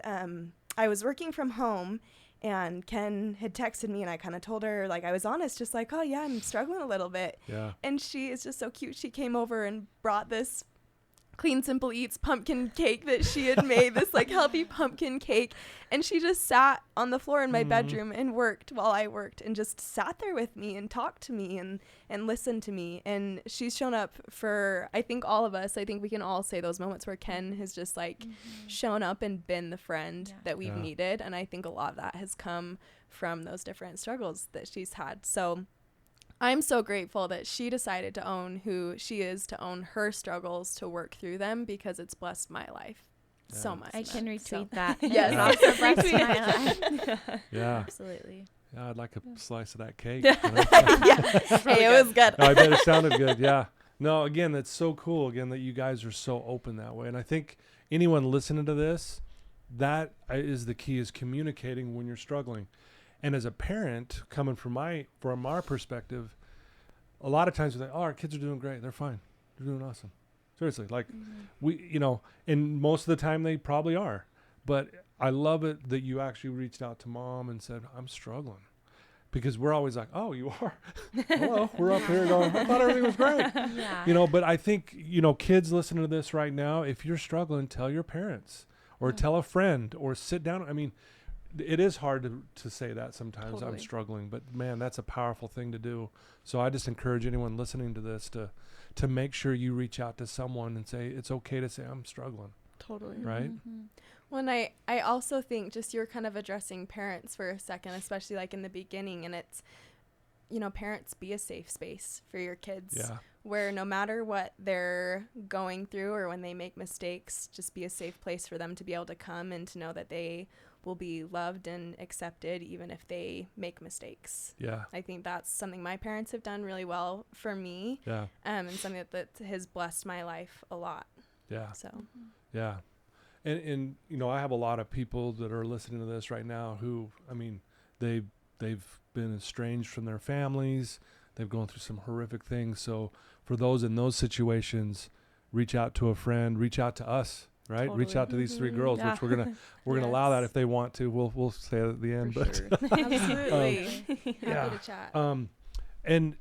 I was working from home, and Ken had texted me, and I kind of told her, like, I was honest, just like, oh yeah, I'm struggling a little bit. Yeah. And she is just so cute. She came over and brought this Clean Simple Eats pumpkin cake that she had made, this like healthy pumpkin cake. And she just sat on the floor in my bedroom and worked while I worked, and just sat there with me and talked to me and listened to me. And she's shown up for, I think, all of us. I think we can all say those moments where Ken has just like shown up and been the friend that we've needed. And I think a lot of that has come from those different struggles that she's had. So I'm so grateful that she decided to own who she is, to own her struggles, to work through them, because it's blessed my life so much. I can retweet that. Yes. Also blessed my life. Yeah. Absolutely. Yeah, I'd like a slice of that cake. Hey, it was good. No, I bet it sounded good. Yeah. No, again, that's so cool, again, that you guys are so open that way. And I think anyone listening to this, that is the key, is communicating when you're struggling. And as a parent, coming from our perspective, a lot of times we're like, oh, our kids are doing great. They're fine. They're doing awesome. Seriously. Like and most of the time they probably are. But I love it that you actually reached out to mom and said, I'm struggling. Because we're always like, oh, you are? Hello. We're up here going, I thought everything was great. Yeah. But I think, kids listening to this right now, if you're struggling, tell your parents or tell a friend or sit down. I mean, it is hard to say that sometimes. Totally. I'm struggling, but man, that's a powerful thing to do. So I just encourage anyone listening to this to make sure you reach out to someone and say, it's okay to say I'm struggling. Totally. Right? Well, and I also think just you're kind of addressing parents for a second, especially like in the beginning, and it's, parents, be a safe space for your kids. Yeah. Where no matter what they're going through or when they make mistakes, just be a safe place for them to be able to come and to know that they will be loved and accepted even if they make mistakes. Yeah. I think that's something my parents have done really well for me. Yeah. And something that has blessed my life a lot. Yeah. So. Yeah. And I have a lot of people that are listening to this right now who, they've been estranged from their families. They've gone through some horrific things. So for those in those situations, reach out to a friend, reach out to us, right? Totally. Reach out to these three girls, Yeah. which we're gonna allow that if they want to. We'll say it at the end, For but sure. Absolutely. yeah. Happy to chat. And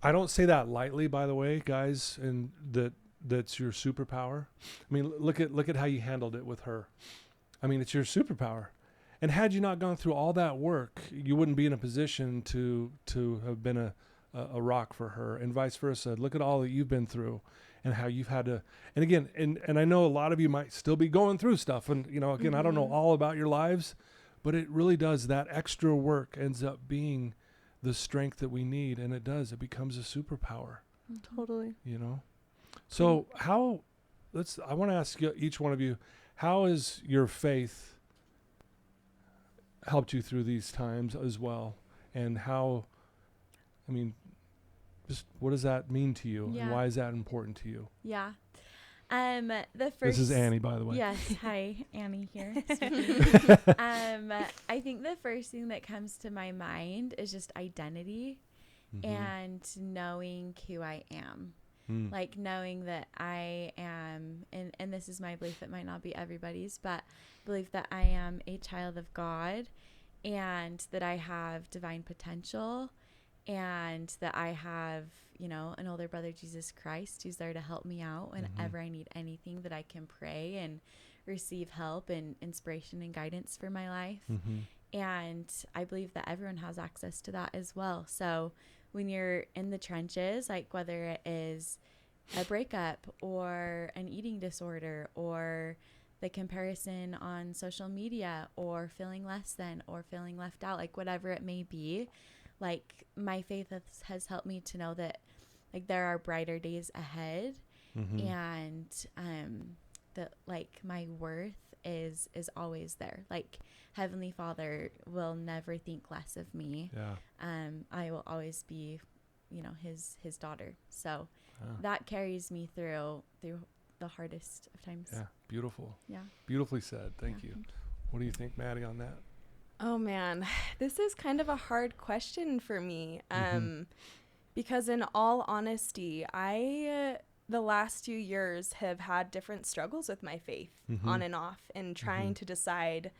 I don't say that lightly, by the way, guys, and that's your superpower. Look at how you handled it with her. It's your superpower. And had you not gone through all that work, you wouldn't be in a position to have been a rock for her, and vice versa. Look at all that you've been through and how you've had to, and again, and I know a lot of you might still be going through stuff. And, again, I don't know all about your lives, but it really does. That extra work ends up being the strength that we need. And it becomes a superpower, Totally. So I want to ask each one of you, how has your faith helped you through these times as well? And how, just what does that mean to you? Yeah. And why is that important to you? Yeah. The first. This is Annie, by the way. Yes. Hi, Annie here. I think the first thing that comes to my mind is just identity and knowing who I am. Like knowing that I am, and this is my belief, it might not be everybody's, but believe that I am a child of God and that I have divine potential and that I have, an older brother, Jesus Christ, who's there to help me out whenever I need anything, that I can pray and receive help and inspiration and guidance for my life. And I believe that everyone has access to that as well. So when you're in the trenches, like whether it is a breakup or an eating disorder or the comparison on social media or feeling less than or feeling left out, like whatever it may be, like my faith has helped me to know that like there are brighter days ahead and that like my worth is always there. Like Heavenly Father will never think less of me. I will always be, his daughter. So that carries me through the hardest of times. Yeah. Beautiful. Yeah. Beautifully said. Thank you. What do you think, Mady, on that? Oh man, this is kind of a hard question for me. Because in all honesty, I the last few years have had different struggles with my faith on and off, and trying to decide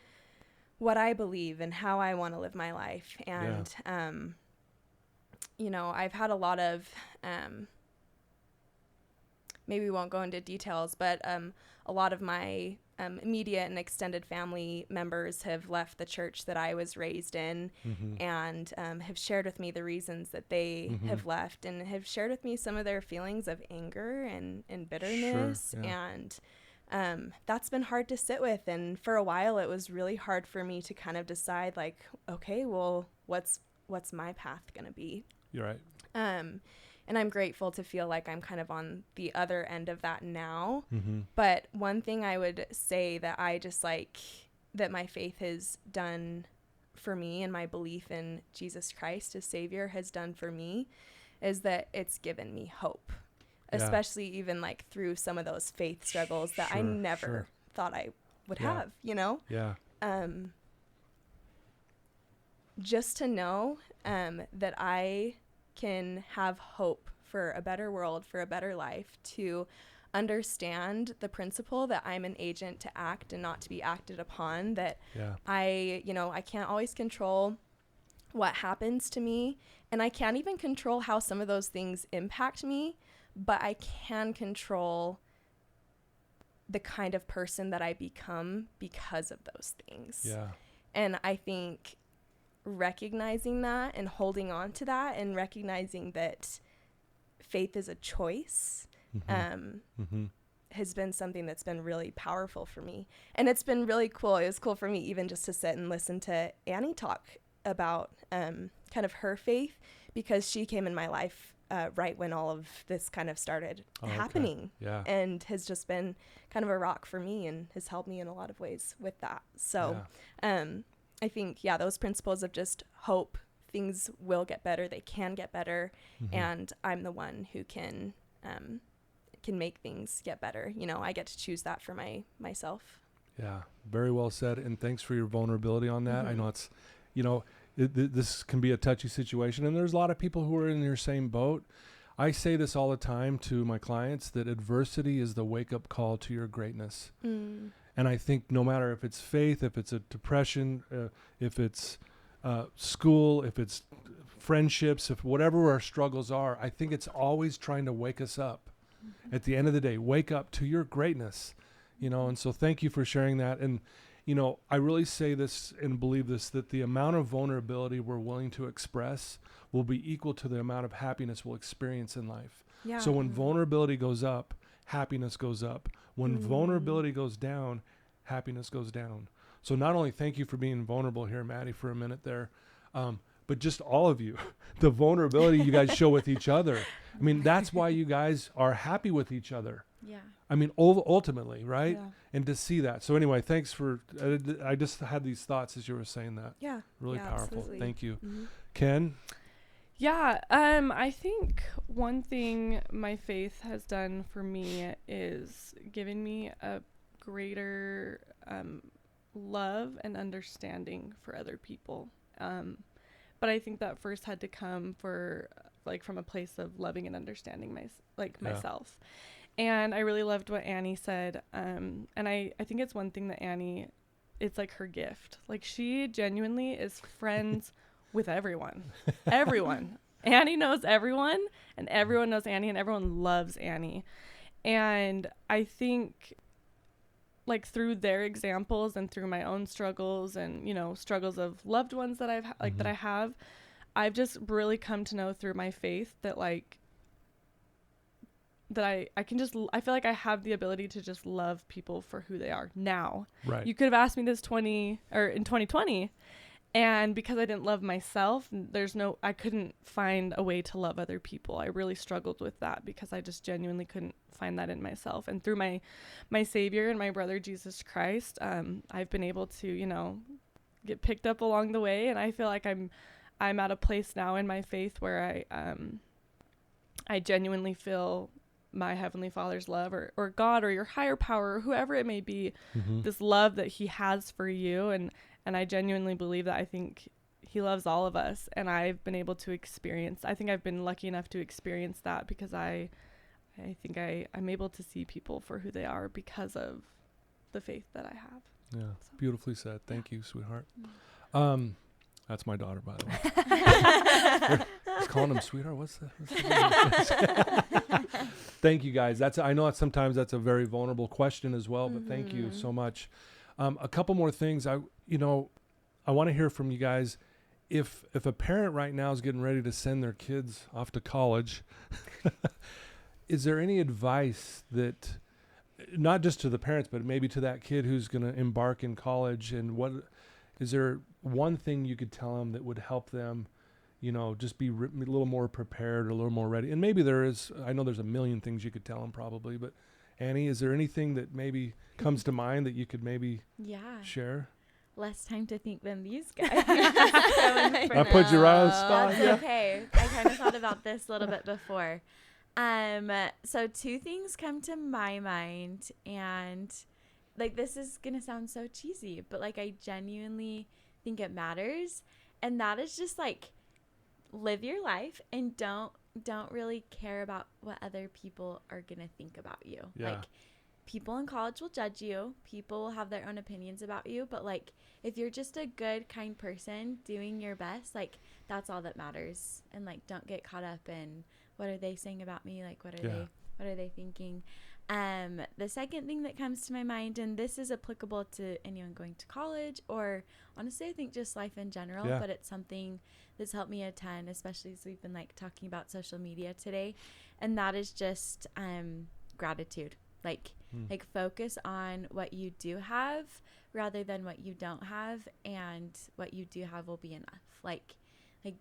what I believe and how I want to live my life. And, I've had a lot of, maybe we won't go into details, but a lot of my immediate and extended family members have left the church that I was raised in and have shared with me the reasons that they have left, and have shared with me some of their feelings of anger and bitterness. And that's been hard to sit with. And for a while, it was really hard for me to kind of decide, like, okay, well, what's my path going to be? You're right. And I'm grateful to feel like I'm kind of on the other end of that now. But one thing I would say that I just like that my faith has done for me, and my belief in Jesus Christ as Savior has done for me, is that it's given me hope, especially even like through some of those faith struggles that I never thought I would have, just to know that I can have hope for a better world, for a better life, to understand the principle that I'm an agent to act and not to be acted upon, that I can't always control what happens to me, and I can't even control how some of those things impact me, but I can control the kind of person that I become because of those things. And I think recognizing that and holding on to that and recognizing that faith is a choice has been something that's been really powerful for me. And it's been really cool. It was cool for me even just to sit and listen to Annie talk about kind of her faith, because she came in my life right when all of this kind of started happening. Yeah. And has just been kind of a rock for me and has helped me in a lot of ways with that. So I think, those principles of just hope, things will get better, they can get better, and I'm the one who can make things get better. You know, I get to choose that for myself. Yeah, very well said. And thanks for your vulnerability on that. I know it's, this can be a touchy situation, and there's a lot of people who are in your same boat. I say this all the time to my clients, that adversity is the wake-up call to your greatness. And I think no matter if it's faith, if it's a depression, if it's school, if it's friendships, if whatever our struggles are, I think it's always trying to wake us up. At the end of the day, wake up to your greatness, and so thank you for sharing that. And, I really say this and believe this, that the amount of vulnerability we're willing to express will be equal to the amount of happiness we'll experience in life. Yeah. So when vulnerability goes up, happiness goes up. When vulnerability goes down, happiness goes down. So not only thank you for being vulnerable here, Mady, for a minute there, but just all of you, the vulnerability you guys show with each other. I mean, that's why you guys are happy with each other. Yeah. I mean, ultimately, right? Yeah. And to see that. So anyway, thanks for, I just had these thoughts as you were saying that. Yeah. Really Yeah, powerful. absolutely. Thank you. Ken? Yeah, I think one thing my faith has done for me is given me a greater love and understanding for other people. But I think that first had to come from a place of loving and understanding myself. And I really loved what Annie said. And I think it's one thing that Annie, it's like her gift. Like, she genuinely is friends with everyone. Everyone. Annie knows everyone, and everyone knows Annie, and everyone loves Annie. And I think, like, through their examples and through my own struggles and, struggles of loved ones that I've just really come to know through my faith that, like, that I can just, I feel like I have the ability to just love people for who they are now. Right. You could have asked me this in 2020, and because I didn't love myself, I couldn't find a way to love other people. I really struggled with that because I just genuinely couldn't find that in myself. And through my Savior and my brother, Jesus Christ, I've been able to, get picked up along the way. And I feel like I'm at a place now in my faith where I genuinely feel my Heavenly Father's love or God or your higher power or whoever it may be, this love that he has for you. And I genuinely believe that. I think he loves all of us. And I've been able to I think I've been lucky enough to experience that because I think I'm able to see people for who they are because of the faith that I have. Yeah, So. beautifully said. Thank you, sweetheart. That's my daughter, by the way. Just calling him sweetheart. What's that? Thank you, guys. I know sometimes that's a very vulnerable question as well, but thank you so much. A couple more things. I want to hear from you guys. If a parent right now is getting ready to send their kids off to college, is there any advice that, not just to the parents, but maybe to that kid who's going to embark in college, and is there one thing you could tell them that would help them, just be a little more prepared or a little more ready? And maybe I know there's a million things you could tell them probably, but Annie, is there anything that maybe comes to mind that you could maybe share? Less time to think than these guys. I put you right on the spot. That's okay. I kind of thought about this a little bit before. So two things come to my mind, and like, this is gonna sound so cheesy, but like, I genuinely think it matters, and that is just like, live your life and don't really care about what other people are gonna think about you. Yeah. Like, people in college will judge you, people will have their own opinions about you, but like, if you're just a good, kind person doing your best, like, that's all that matters. And like, don't get caught up in what are they saying about me, like what are they thinking. The second thing that comes to my mind, and this is applicable to anyone going to college, or honestly, I think just life in general, but it's something that's helped me a ton, especially as we've been like talking about social media today. And that is just gratitude. Like focus on what you do have rather than what you don't have, and what you do have will be enough. Like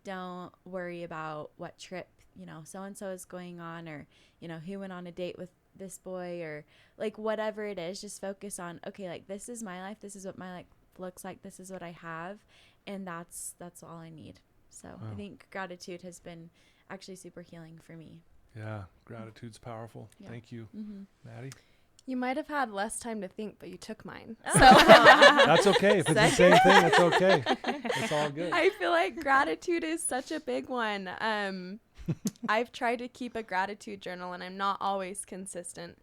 don't worry about what trip, so and so is going on, or who went on a date with this boy, or like whatever it is. Just focus on, okay, like this is my life, this is what my life looks like, this is what I have, and that's all I need. So I think gratitude has been actually super healing for me. Yeah, gratitude's powerful. Thank you. Mady? You might have had less time to think, but you took mine. Oh. So That's okay. If it's the same thing, it's okay. It's all good. I feel like gratitude is such a big one. I've tried to keep a gratitude journal, and I'm not always consistent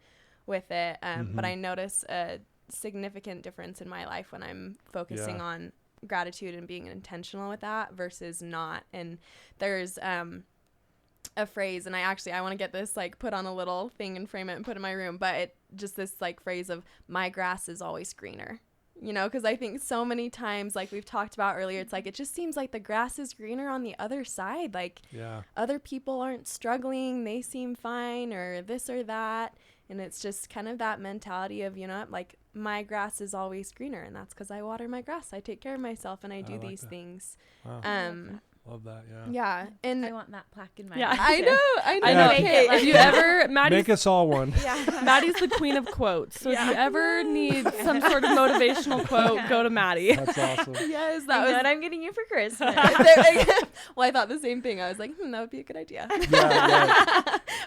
with it. But I notice a significant difference in my life when I'm focusing on gratitude and being intentional with that versus not. And there's a phrase, and I want to get this like put on a little thing and frame it and put in my room, but it just this like phrase of, my grass is always greener, because I think so many times, like we've talked about earlier, it's like it just seems like the grass is greener on the other side, like other people aren't struggling, they seem fine, or this or that. And it's just kind of that mentality of, like, my grass is always greener, and that's because I water my grass, I take care of myself, and I do these things. Love that. Yeah, and I want that plaque in my Yeah. room, I too. know. I know. Okay, If you ever, Maddie's, Make us all one. Maddie's the queen of quotes. So if you ever need some sort of motivational quote, go to Maddie. That's awesome. yes, I that know was what I'm getting you for Christmas. well, I thought the same thing. I was like, that would be a good idea.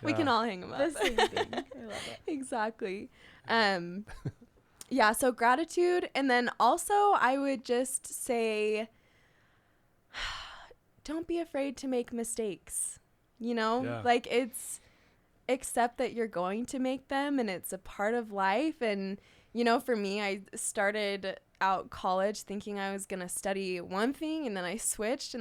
We can all hang them up. The same thing. I love it. Exactly. So gratitude. And then also I would just say, don't be afraid to make mistakes, like it's accept that you're going to make them, and it's a part of life. And, for me, I started out college thinking I was going to study one thing, and then I switched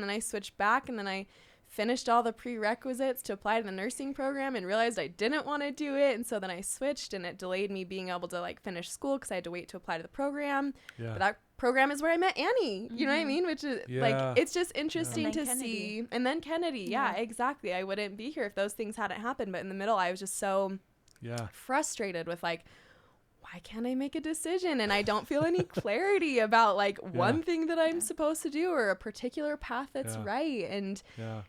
back, and then I finished all the prerequisites to apply to the nursing program and realized I didn't want to do it. And so then I switched, and it delayed me being able to like finish school because I had to wait to apply to the program. But that program is where I met Annie, you know what I mean? Which is like, it's just interesting to see. And then Kenidee. Yeah, exactly. I wouldn't be here if those things hadn't happened. But in the middle, I was just so frustrated with like, why can't I make a decision? And I don't feel any clarity about like one thing that I'm supposed to do, or a particular path that's right. And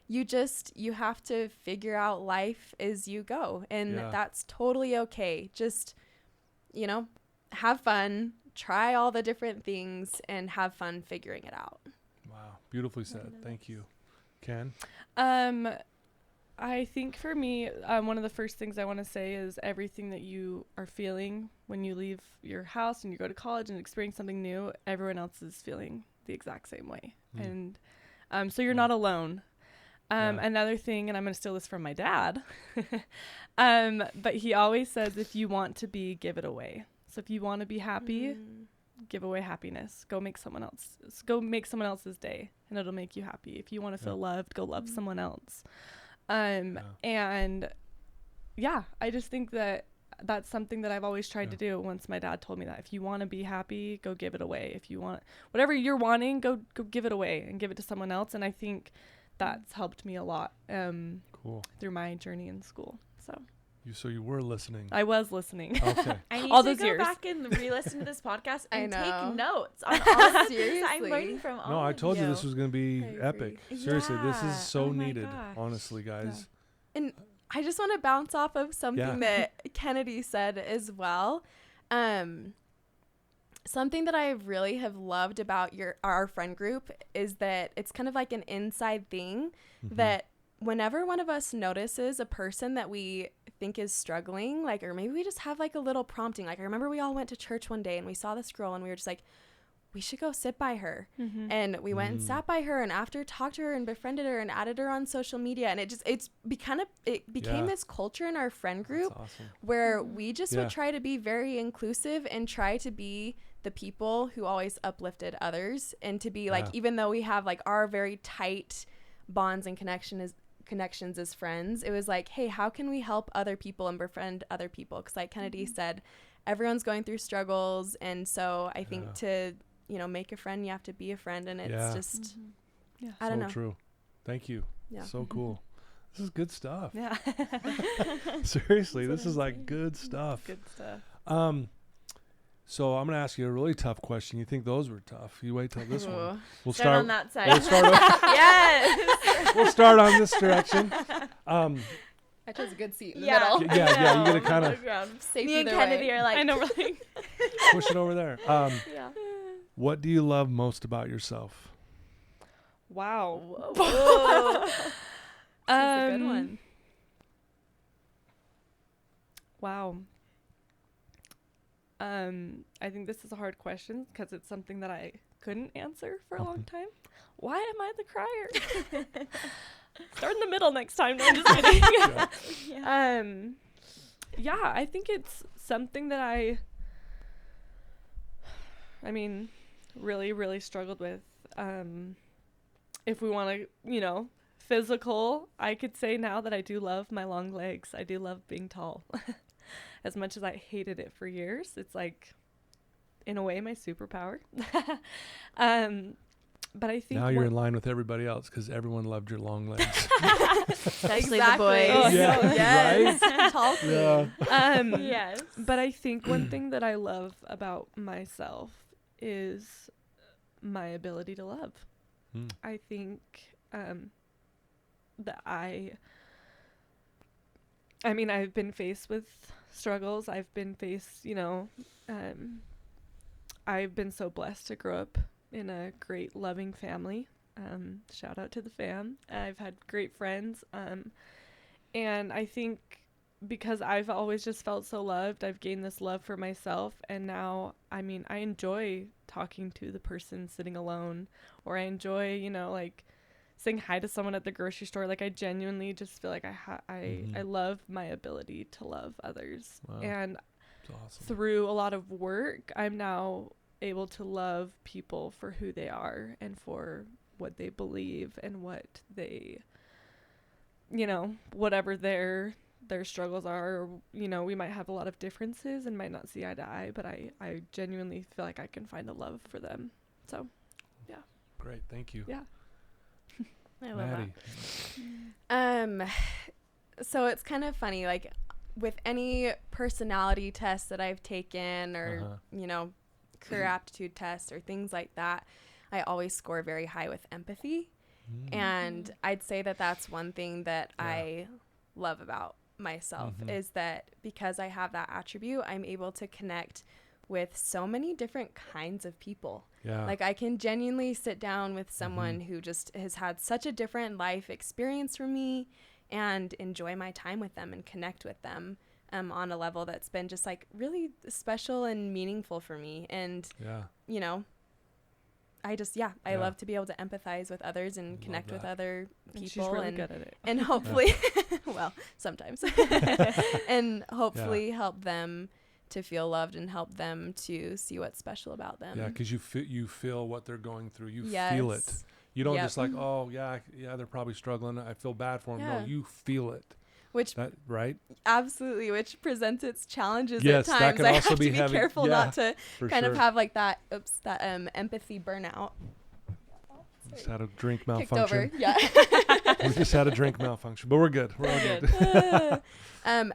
you have to figure out life as you go. And that's totally okay. Just, have fun, try all the different things, and have fun figuring it out. Wow. Beautifully said. Thank you. Ken? I think for me, one of the first things I want to say is everything that you are feeling when you leave your house and you go to college and experience something new, everyone else is feeling the exact same way. And so you're not alone. Another thing, and I'm going to steal this from my dad, but he always says, if you want to be, give it away. So if you want to be happy, give away happiness. Go make someone else's day, and it'll make you happy. If you want to feel loved, go love someone else. And I just think that that's something that I've always tried to do. Once my dad told me that, if you want to be happy, go give it away. If you want whatever you're wanting, go give it away and give it to someone else. And I think that's helped me a lot through my journey in school. So you were listening. I was listening. Okay. I need all to those go years. back and re-listen to this podcast and take notes on all this. Seriously. I'm learning from all No, I told you you this was going to be epic. Seriously, this is so Oh my needed, gosh. honestly, guys. And I just want to bounce off of something that Kenidee said as well. Something that I really have loved about our friend group is that it's kind of like an inside thing that whenever one of us notices a person that we think is struggling, like, or maybe we just have like a little prompting. Like I remember we all went to church one day and we saw this girl and we were just like, we should go sit by her. And we went and sat by her, and after talked to her and befriended her and added her on social media. And it became this culture in our friend group where we just would try to be very inclusive and try to be the people who always uplifted others, and to be like, even though we have like our very tight bonds and connections connections as friends. It was like, hey, how can we help other people and befriend other people? Because like Kenidee said, everyone's going through struggles. And so I think to, you know, make a friend, you have to be a friend. And it's just, I don't know. So true. Thank you. Yeah. So cool. This is good stuff. Yeah. Seriously, this is like good stuff. Good stuff. So I'm going to ask you a really tough question. You think those were tough? You wait till this one. We'll start on that side. We'll start Yes. We'll start on this direction. I chose a good seat in the Yeah, middle. you got to kind of Me and Kenidee are like, I know, right? push it over there. What do you love most about yourself? Wow. Whoa. That's a good one. Wow. I think this is a hard question because it's something that I couldn't answer for a long time. Why am I the crier? Start in the middle next time. No, I'm just kidding. I think it's something that I really, really struggled with. If we want to, you know, physical, I could say now that I do love my long legs. I do love being tall. As much as I hated it for years, it's like, in a way, my superpower. But I think now you're in line with everybody else because everyone loved your long legs. Especially the boys. Oh, Yes. Right? Tall queen. Yes. But I think one thing that I love about myself is my ability to love. I think that I've been faced with struggles. I've been faced, you know, I've been so blessed to grow up in a great, loving family. Shout out to the fam. I've had great friends. And I think because I've always just felt so loved, I've gained this love for myself. And now, I enjoy talking to the person sitting alone, or I enjoy, you know, like saying hi to someone at the grocery store. Like I genuinely just feel like I love my ability to love others. Wow. And Awesome. through a lot of work, I'm now able to love people for who they are and for what they believe and what they, you know, whatever their struggles are, or, you know, we might have a lot of differences and might not see eye to eye, but I genuinely feel like I can find a love for them. So, yeah. Great. Thank you. Yeah. I love Mady. So it's kind of funny, like with any personality test that I've taken or, you know, career aptitude tests or things like that, I always score very high with empathy. And I'd say that that's one thing that I love about myself is that because I have that attribute, I'm able to connect with so many different kinds of people. Yeah. Like I can genuinely sit down with someone who just has had such a different life experience from me and enjoy my time with them and connect with them on a level that's been just like really special and meaningful for me. And, you know, I just, I love to be able to empathize with others and connect with other people. And she's really good at it. And hopefully, well, sometimes, and hopefully help them to feel loved and help them to see what's special about them. Yeah, because you feel what they're going through. You feel it. You don't just like, oh, they're probably struggling. I feel bad for them. No, you feel it. Right? Absolutely, which presents its challenges yes, at times. That can I also have be to be heavy. careful not to kind of have like that empathy burnout. Just had a drink Kicked malfunction. over. Yeah. We just had a drink malfunction, but we're good. We're all good.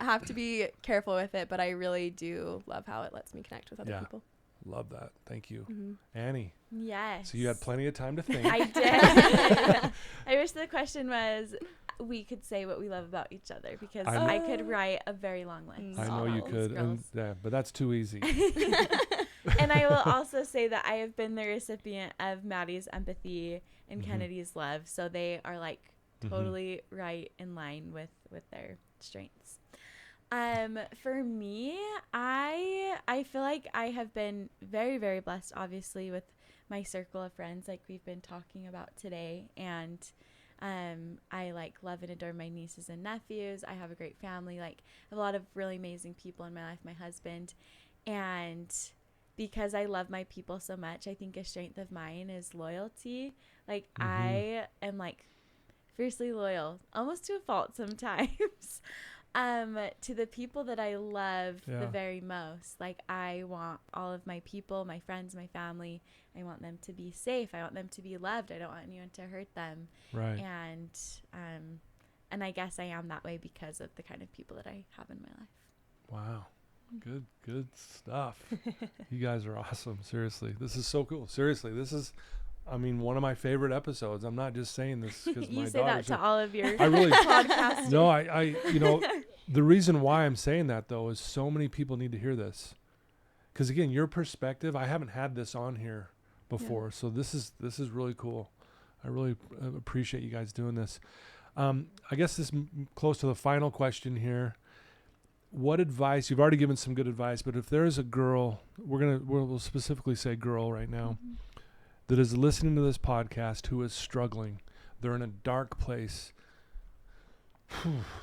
Have to be careful with it, but I really do love how it lets me connect with other people. Love that. Thank you. Annie. Yes. So you had plenty of time to think. I did. I wish the question was we could say what we love about each other, because I could write a very long list. I know you could, but that's too easy. And I will also say that I have been the recipient of Maddie's empathy and Kenidee's love, so they are like totally right in line with their strengths. For me, I feel like I have been very, very blessed, obviously, with my circle of friends like we've been talking about today. And I like love and adore my nieces and nephews. I have a great family, like a lot of really amazing people in my life, my husband. And because I love my people so much, I think a strength of mine is loyalty. Like I am like fiercely loyal, almost to a fault sometimes. To the people that I love the very most. Like, I want all of my people, my friends, my family, I want them to be safe. I want them to be loved. I don't want anyone to hurt them. Right. And I guess I am that way because of the kind of people that I have in my life. Wow. Good stuff. You guys are awesome. Seriously. This is so cool. Seriously. This is, I mean, one of my favorite episodes. I'm not just saying this because my You say that to all of your I really podcasts. No, I you know, the reason why I'm saying that though is so many people need to hear this. Because again, your perspective, I haven't had this on here before. So this is really cool. I really appreciate you guys doing this. I guess this close to the final question here. What advice, you've already given some good advice, but if there is a girl, we'll specifically say girl right now, that is listening to this podcast who is struggling, they're in a dark place,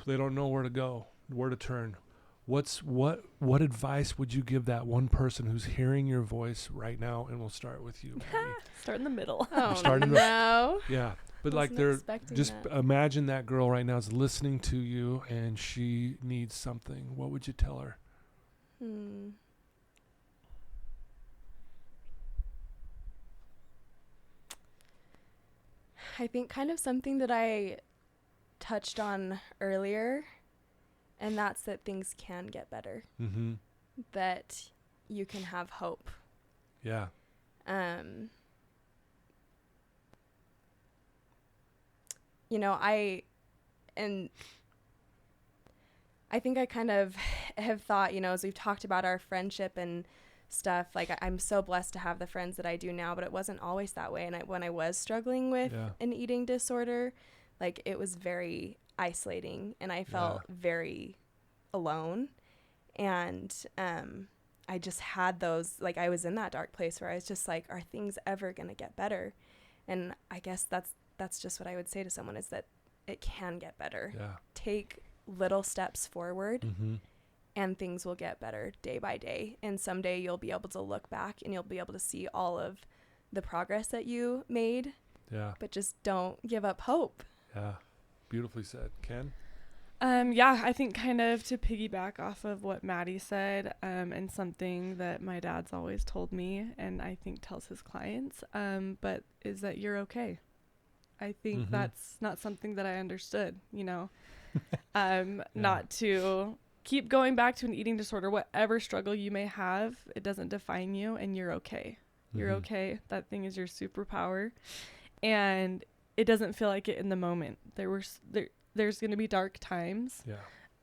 they don't know where to go, where to turn. What advice would you give that one person who's hearing your voice right now? And we'll start with you, Mady. Start in the middle. Oh, starting to- no. Yeah. But Wasn't like they're expecting just that. imagine that girl right now is listening to you and she needs something. What would you tell her? I think kind of something that I touched on earlier, and that's that things can get better. Mm-hmm. That you can have hope. Yeah. You know, I think I kind of have thought, you know, as we've talked about our friendship and stuff, like I'm so blessed to have the friends that I do now, but it wasn't always that way. And when I was struggling with an eating disorder, like it was very isolating and I felt very alone. And I just had those, like I was in that dark place where I was just like, are things ever going to get better? And I guess that's just what I would say to someone is that it can get better. Yeah. Take little steps forward. Mm-hmm. And things will get better day by day. And someday you'll be able to look back and you'll be able to see all of the progress that you made. Yeah. But just don't give up hope. Yeah. Beautifully said. Ken? I think kind of to piggyback off of what Mady said, and something that my dad's always told me and I think tells his clients, but is that you're okay. I think that's not something that I understood, you know, not to keep going back to an eating disorder, whatever struggle you may have, it doesn't define you and you're okay. You're okay. That thing is your superpower. And it doesn't feel like it in the moment. There's going to be dark times. Yeah.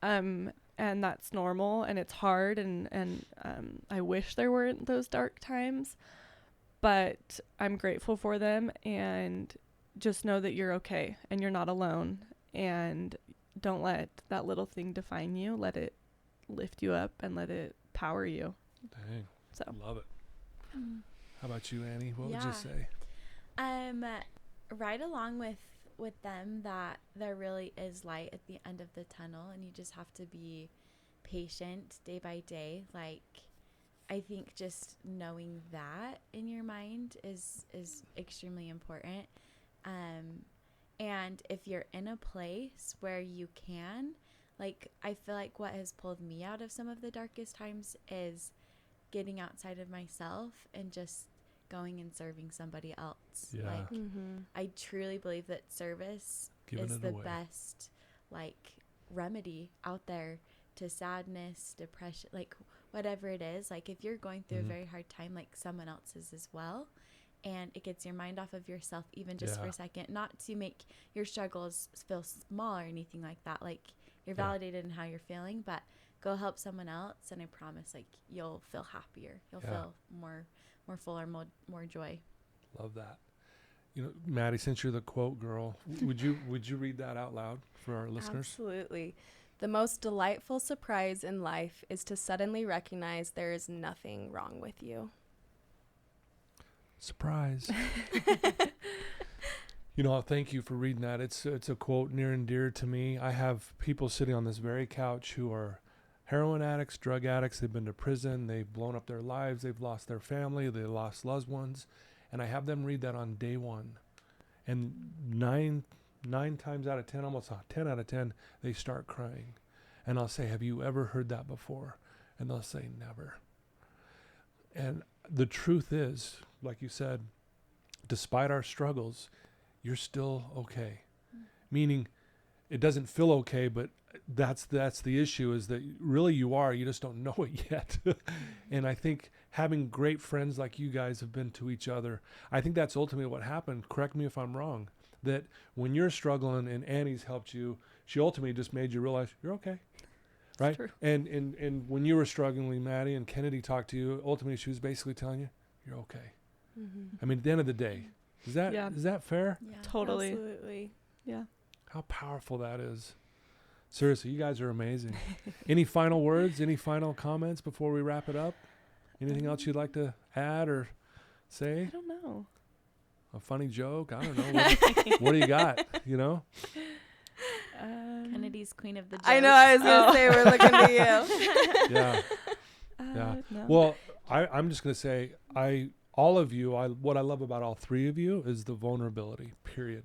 And that's normal and it's hard and I wish there weren't those dark times, but I'm grateful for them and just know that you're okay and you're not alone and don't let that little thing define you. Let it lift you up and let it power you. Dang. So Love it. How about you, Annie? What would you Yeah. say? Right along with them that there really is light at the end of the tunnel and you just have to be patient day by day. Like, I think just knowing that in your mind is extremely important. And if you're in a place where you can, like, I feel like what has pulled me out of some of the darkest times is getting outside of myself and just going and serving somebody else. Yeah. Like, I truly believe that service Giving is it the away. best, like, remedy out there to sadness, depression, like, whatever it is. Like, if you're going through a very hard time, like someone else is as well, and it gets your mind off of yourself even just for a second, not to make your struggles feel small or anything like that. Like, you're validated in how you're feeling, but go help someone else, and I promise, like, you'll feel happier. You'll feel more full or more joy. Love that. You know, Mady, since you're the quote girl, would you read that out loud for our listeners? Absolutely. The most delightful surprise in life is to suddenly recognize there is nothing wrong with you. Surprise. You know, thank you for reading that. It's a quote near and dear to me. I have people sitting on this very couch who are heroin addicts, drug addicts. They've been to prison. They've blown up their lives. They've lost their family. They lost loved ones. And I have them read that on day one. And 9 9 times out of 10, almost 10 out of 10, they start crying. And I'll say, have you ever heard that before? And they'll say, never. And the truth is, like you said, despite our struggles, you're still okay. Meaning, it doesn't feel okay, but that's the issue, is that really you are. You just don't know it yet. And I think having great friends like you guys have been to each other, I think that's ultimately what happened. Correct me if I'm wrong. That when you're struggling and Annie's helped you, she ultimately just made you realize you're okay. Right? True. And when you were struggling, Mady, and Kenidee talked to you, ultimately she was basically telling you, you're okay. Mm-hmm. I mean, at the end of the day, is that fair? Yeah. Totally. Absolutely. Yeah. How powerful that is. Seriously, you guys are amazing. Any final words? Any final comments before we wrap it up? Anything else you'd like to add or say? I don't know. A funny joke? I don't know. What do you got? You know? Kennedee's queen of the jokes. I know. I was gonna say we're looking to you. Yeah. Yeah. No. Well, I'm just going to say, all of you, what I love about all three of you is the vulnerability, period.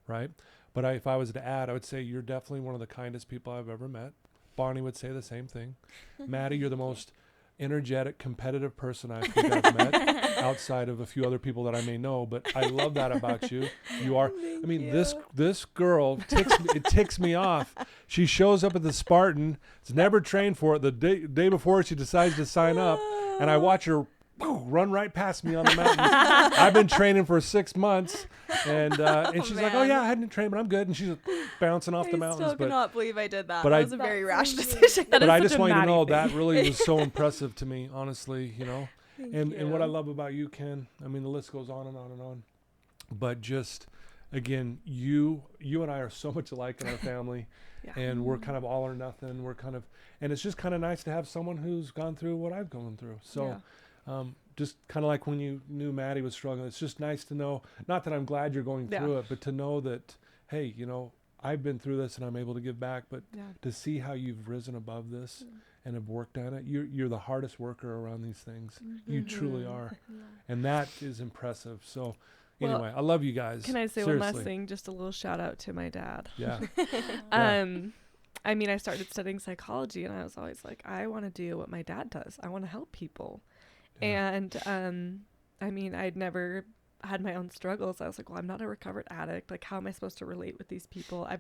Right? But if I was to add, I would say you're definitely one of the kindest people I've ever met. Bonnie would say the same thing. Mady, you're the most energetic, competitive person I think I've met, outside of a few other people that I may know. But I love that about you. You are. I mean, this girl ticks me off. She shows up at the Spartan. It's never trained for it. The day before she decides to sign up, and I watch her run right past me on the mountain. I've been training for 6 months, and she's like, "Oh yeah, I hadn't trained, but I'm good." And she's bouncing off the mountains. I still cannot believe I did that. But That was a very rash decision. But I just want you to know that really was so impressive to me, honestly. You know, and what I love about you, Ken. I mean, the list goes on and on and on. But just again, you and I are so much alike in our family. And we're kind of all or nothing. And it's just kind of nice to have someone who's gone through what I've gone through. So. Just kind of like when you knew Mady was struggling, it's just nice to know, not that I'm glad you're going through it, but to know that, hey, you know, I've been through this and I'm able to give back, but to see how you've risen above this and have worked on it, you're the hardest worker around these things. You truly are. And that is impressive. So anyway, I love you guys. Can I say Seriously. one last thing? Just a little shout out to my dad. Yeah. I mean, I started studying psychology and I was always like, I want to do what my dad does. I want to help people. Yeah. And I mean, I'd never had my own struggles. I was like, well, I'm not a recovered addict. Like, how am I supposed to relate with these people? I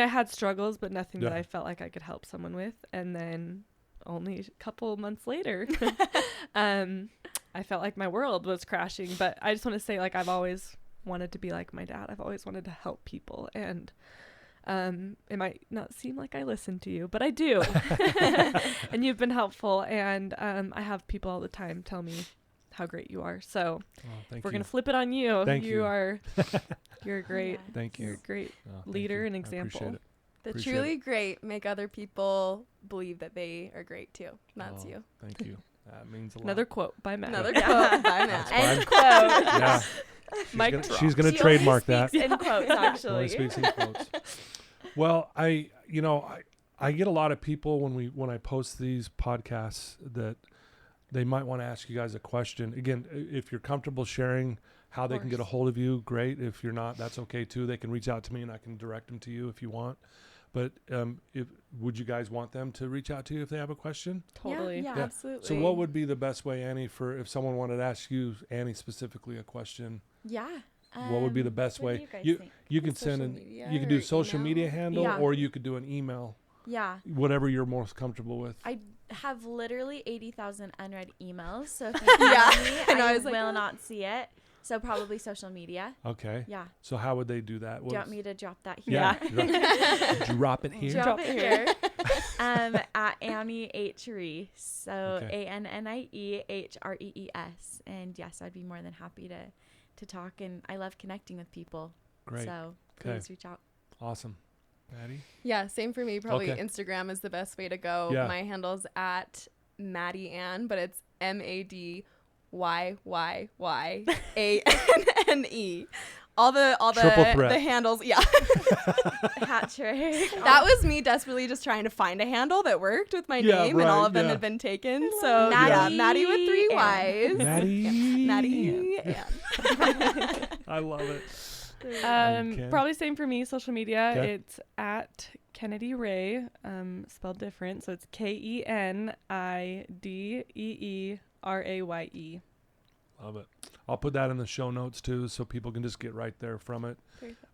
had struggles, but nothing that I felt like I could help someone with. And then only a couple months later, I felt like my world was crashing. But I just want to say, like, I've always wanted to be like my dad. I've always wanted to help people. And it might not seem like I listen to you, but I do. And you've been helpful. And I have people all the time tell me how great you are. So we're going to flip it on you. Thank you. You're great. Thank you. You're a great leader and example. I appreciate it. The Appreciate truly it. great make other people believe that they are great too. That's you. Thank you. That means a lot. Another quote by Matt. Another quote by Matt. End quote. Yeah. She's gonna She trademark only that. speaks in quotes, Only actually. speaks in quotes. Well, I get a lot of people when I post these podcasts that they might want to ask you guys a question. Again, if you're comfortable sharing how they can get a hold of you, great. If you're not, that's okay too. They can reach out to me and I can direct them to you if you want. But would you guys want them to reach out to you if they have a question? Totally. Yeah, absolutely. So what would be the best way, Annie, for if someone wanted to ask you, Annie, specifically a question? Yeah. What would be the best what do way? you guys think? You can Social send media you can do or social email? media handle Yeah. or you could do an email. Yeah. Whatever you're most comfortable with. I have literally 80,000 unread emails, so if you Yeah. email me, I know, I I was like, will not see it. So probably social media. Okay. Yeah. So how would they do that? Do you want me to drop that here? Yeah. Drop it here. Drop it here. At Annie H. Rees. So ANNIEHREES. And yes, I'd be more than happy to talk. And I love connecting with people. Great. So Okay. please reach out. Awesome. Maddie? Yeah, same for me. Probably Okay. Instagram is the best way to go. Yeah. My handle's at Mady Ann, but it's MADYYYANNE. All Triple threat. the handles, yeah. Hat trick. That was me desperately just trying to find a handle that worked with my name, and all of them had been taken. So yeah, Mady with 3 Y's. Maddie. Mady Ann. I love it. Ken? Probably same for me. Social media. Okay. It's at Kenidee Ray, spelled different. So it's KenidEeraye. Love it. I'll put that in the show notes too, so people can just get right there from it.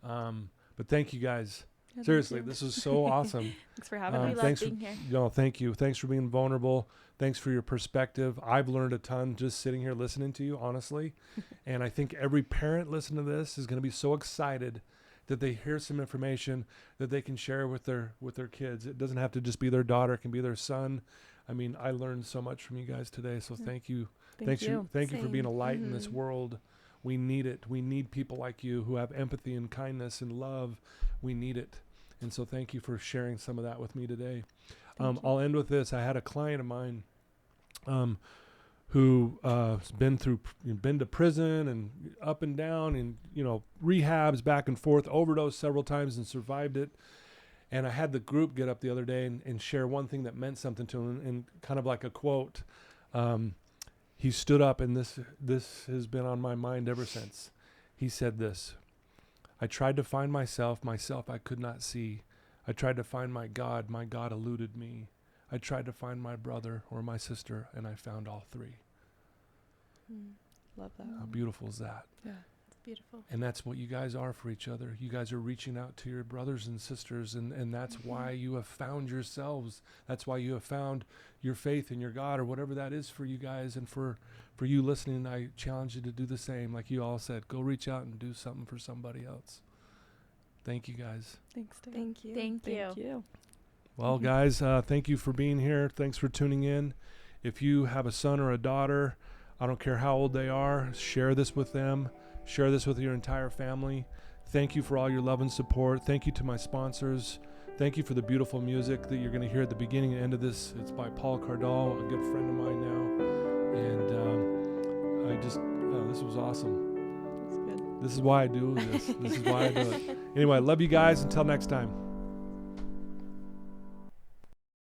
But thank you guys. Yeah, thank Seriously, you. this was so awesome. Thanks for having We us. love Thanks being here. Thank you. Thanks for being vulnerable. Thanks for your perspective. I've learned a ton just sitting here listening to you, honestly. And I think every parent listening to this is going to be so excited that they hear some information that they can share with their kids. It doesn't have to just be their daughter; it can be their son. I mean, I learned so much from you guys today, so thank you. Thank you. Thank you for being a Same. light in this world. We need it. We need people like you who have empathy and kindness and love. We need it. And so thank you for sharing some of that with me today. I'll end with this. I had a client of mine who has been to prison and up and down and, rehabs back and forth, overdosed several times and survived it. And I had the group get up the other day and share one thing that meant something to him, and kind of like a quote. He stood up, and this has been on my mind ever since. He said this: I tried to find myself I could not see. I tried to find my God eluded me. I tried to find my brother or my sister, and I found all three. Love that. How beautiful is that? Yeah. It's beautiful. And that's what you guys are for each other. You guys are reaching out to your brothers and sisters, and that's why you have found yourselves. That's why you have found your faith in your God, or whatever that is for you guys. And for you listening, I challenge you to do the same. Like you all said, go reach out and do something for somebody else. Thank you, guys. Thanks, Dan. Thank you. Thank you. Thank you. Well, guys, thank you for being here. Thanks for tuning in. If you have a son or a daughter, I don't care how old they are, share this with them. Share this with your entire family. Thank you for all your love and support. Thank you to my sponsors. Thank you for the beautiful music that you're going to hear at the beginning and end of this. It's by Paul Cardall, a good friend of mine now. And this was awesome. That's good. This is why I do this. This is why I do it. Anyway, love you guys. Until next time.